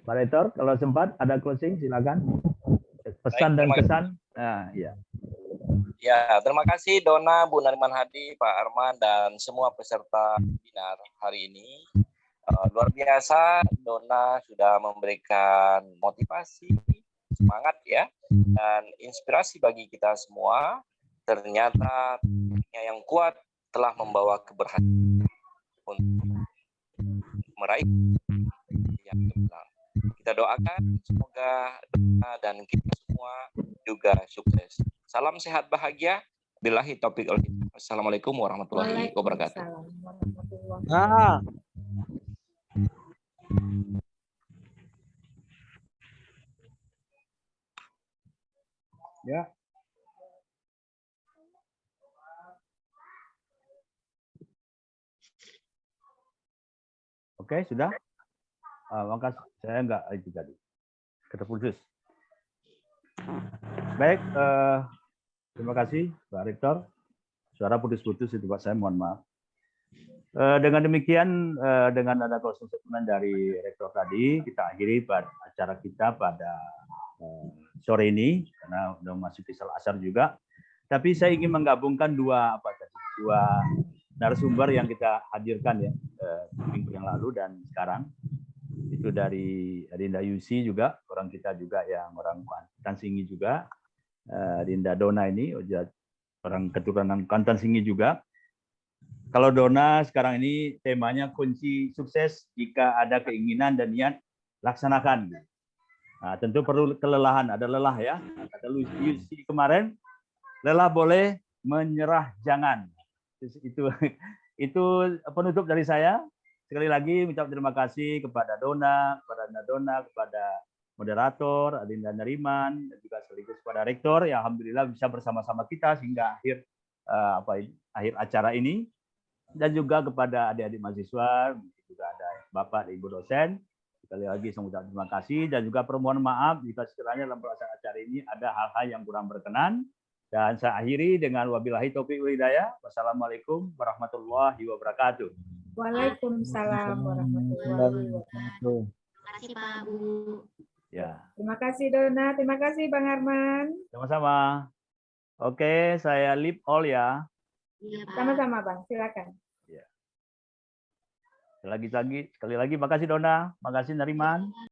Pak Rektor, kalau sempat ada closing silakan. Pesan dan kesan. Nah, ya.
Ya, terima kasih Donna, Bu Nariman Hadi, Pak Arman, dan semua peserta webinar hari ini. Luar biasa, Donna sudah memberikan motivasi, semangat ya, dan inspirasi bagi kita semua. Ternyata yang kuat telah membawa keberhasilan untuk meraih yang gemilang. Kita doakan semoga Donna dan kita semua juga sukses. Salam sehat bahagia. Billahi taufiq wal hidayah. Assalamualaikum warahmatullahi wabarakatuh.
Ya. Oke, sudah. Makasih. Saya enggak itu tadi. Terputus. Baik, terima kasih Pak Rektor. Suara putus-putus itu Pak, saya mohon maaf. Dengan demikian, dengan ada closing statement dari Rektor tadi, kita akhiri acara kita pada sore ini karena udah masuk salat asar juga. Tapi saya ingin menggabungkan dua narasumber yang kita hadirkan ya minggu yang lalu dan sekarang. Itu dari Dinda Yusi juga, orang kita juga yang orang Kuantan Singi juga. Dinda Dona ini orang keturunan Kuantan Singi juga. Kalau Dona sekarang ini temanya kunci sukses jika ada keinginan dan niat laksanakan. Nah, tentu perlu kelelahan, ada lelah ya. Kata Yusi kemarin, lelah boleh, menyerah jangan. Itu penutup dari saya. Sekali lagi mengucap terima kasih kepada Dona, kepada moderator, Adinda Nariman, dan juga sekaligus kepada rektor yang alhamdulillah bisa bersama-sama kita sehingga akhir acara ini, dan juga kepada adik-adik mahasiswa, juga ada Bapak dan Ibu dosen. Sekali lagi saya mengucap terima kasih dan juga permohonan maaf jika sekiranya dalam pelaksanaan acara ini ada hal-hal yang kurang berkenan. Dan saya akhiri dengan wabillahi taufiq wal hidayah. Wassalamualaikum warahmatullahi wabarakatuh.
Waalaikumsalam warahmatullahi wabarakatuh.
Terima kasih Pak Bu.
Ya.
Terima kasih Dona, terima kasih Bang Arman.
Sama-sama. Oke, saya leave all ya.
Iya, Pak.
Sama-sama Bang, silakan.
Ya. Sekali lagi, makasih Dona, makasih Nariman.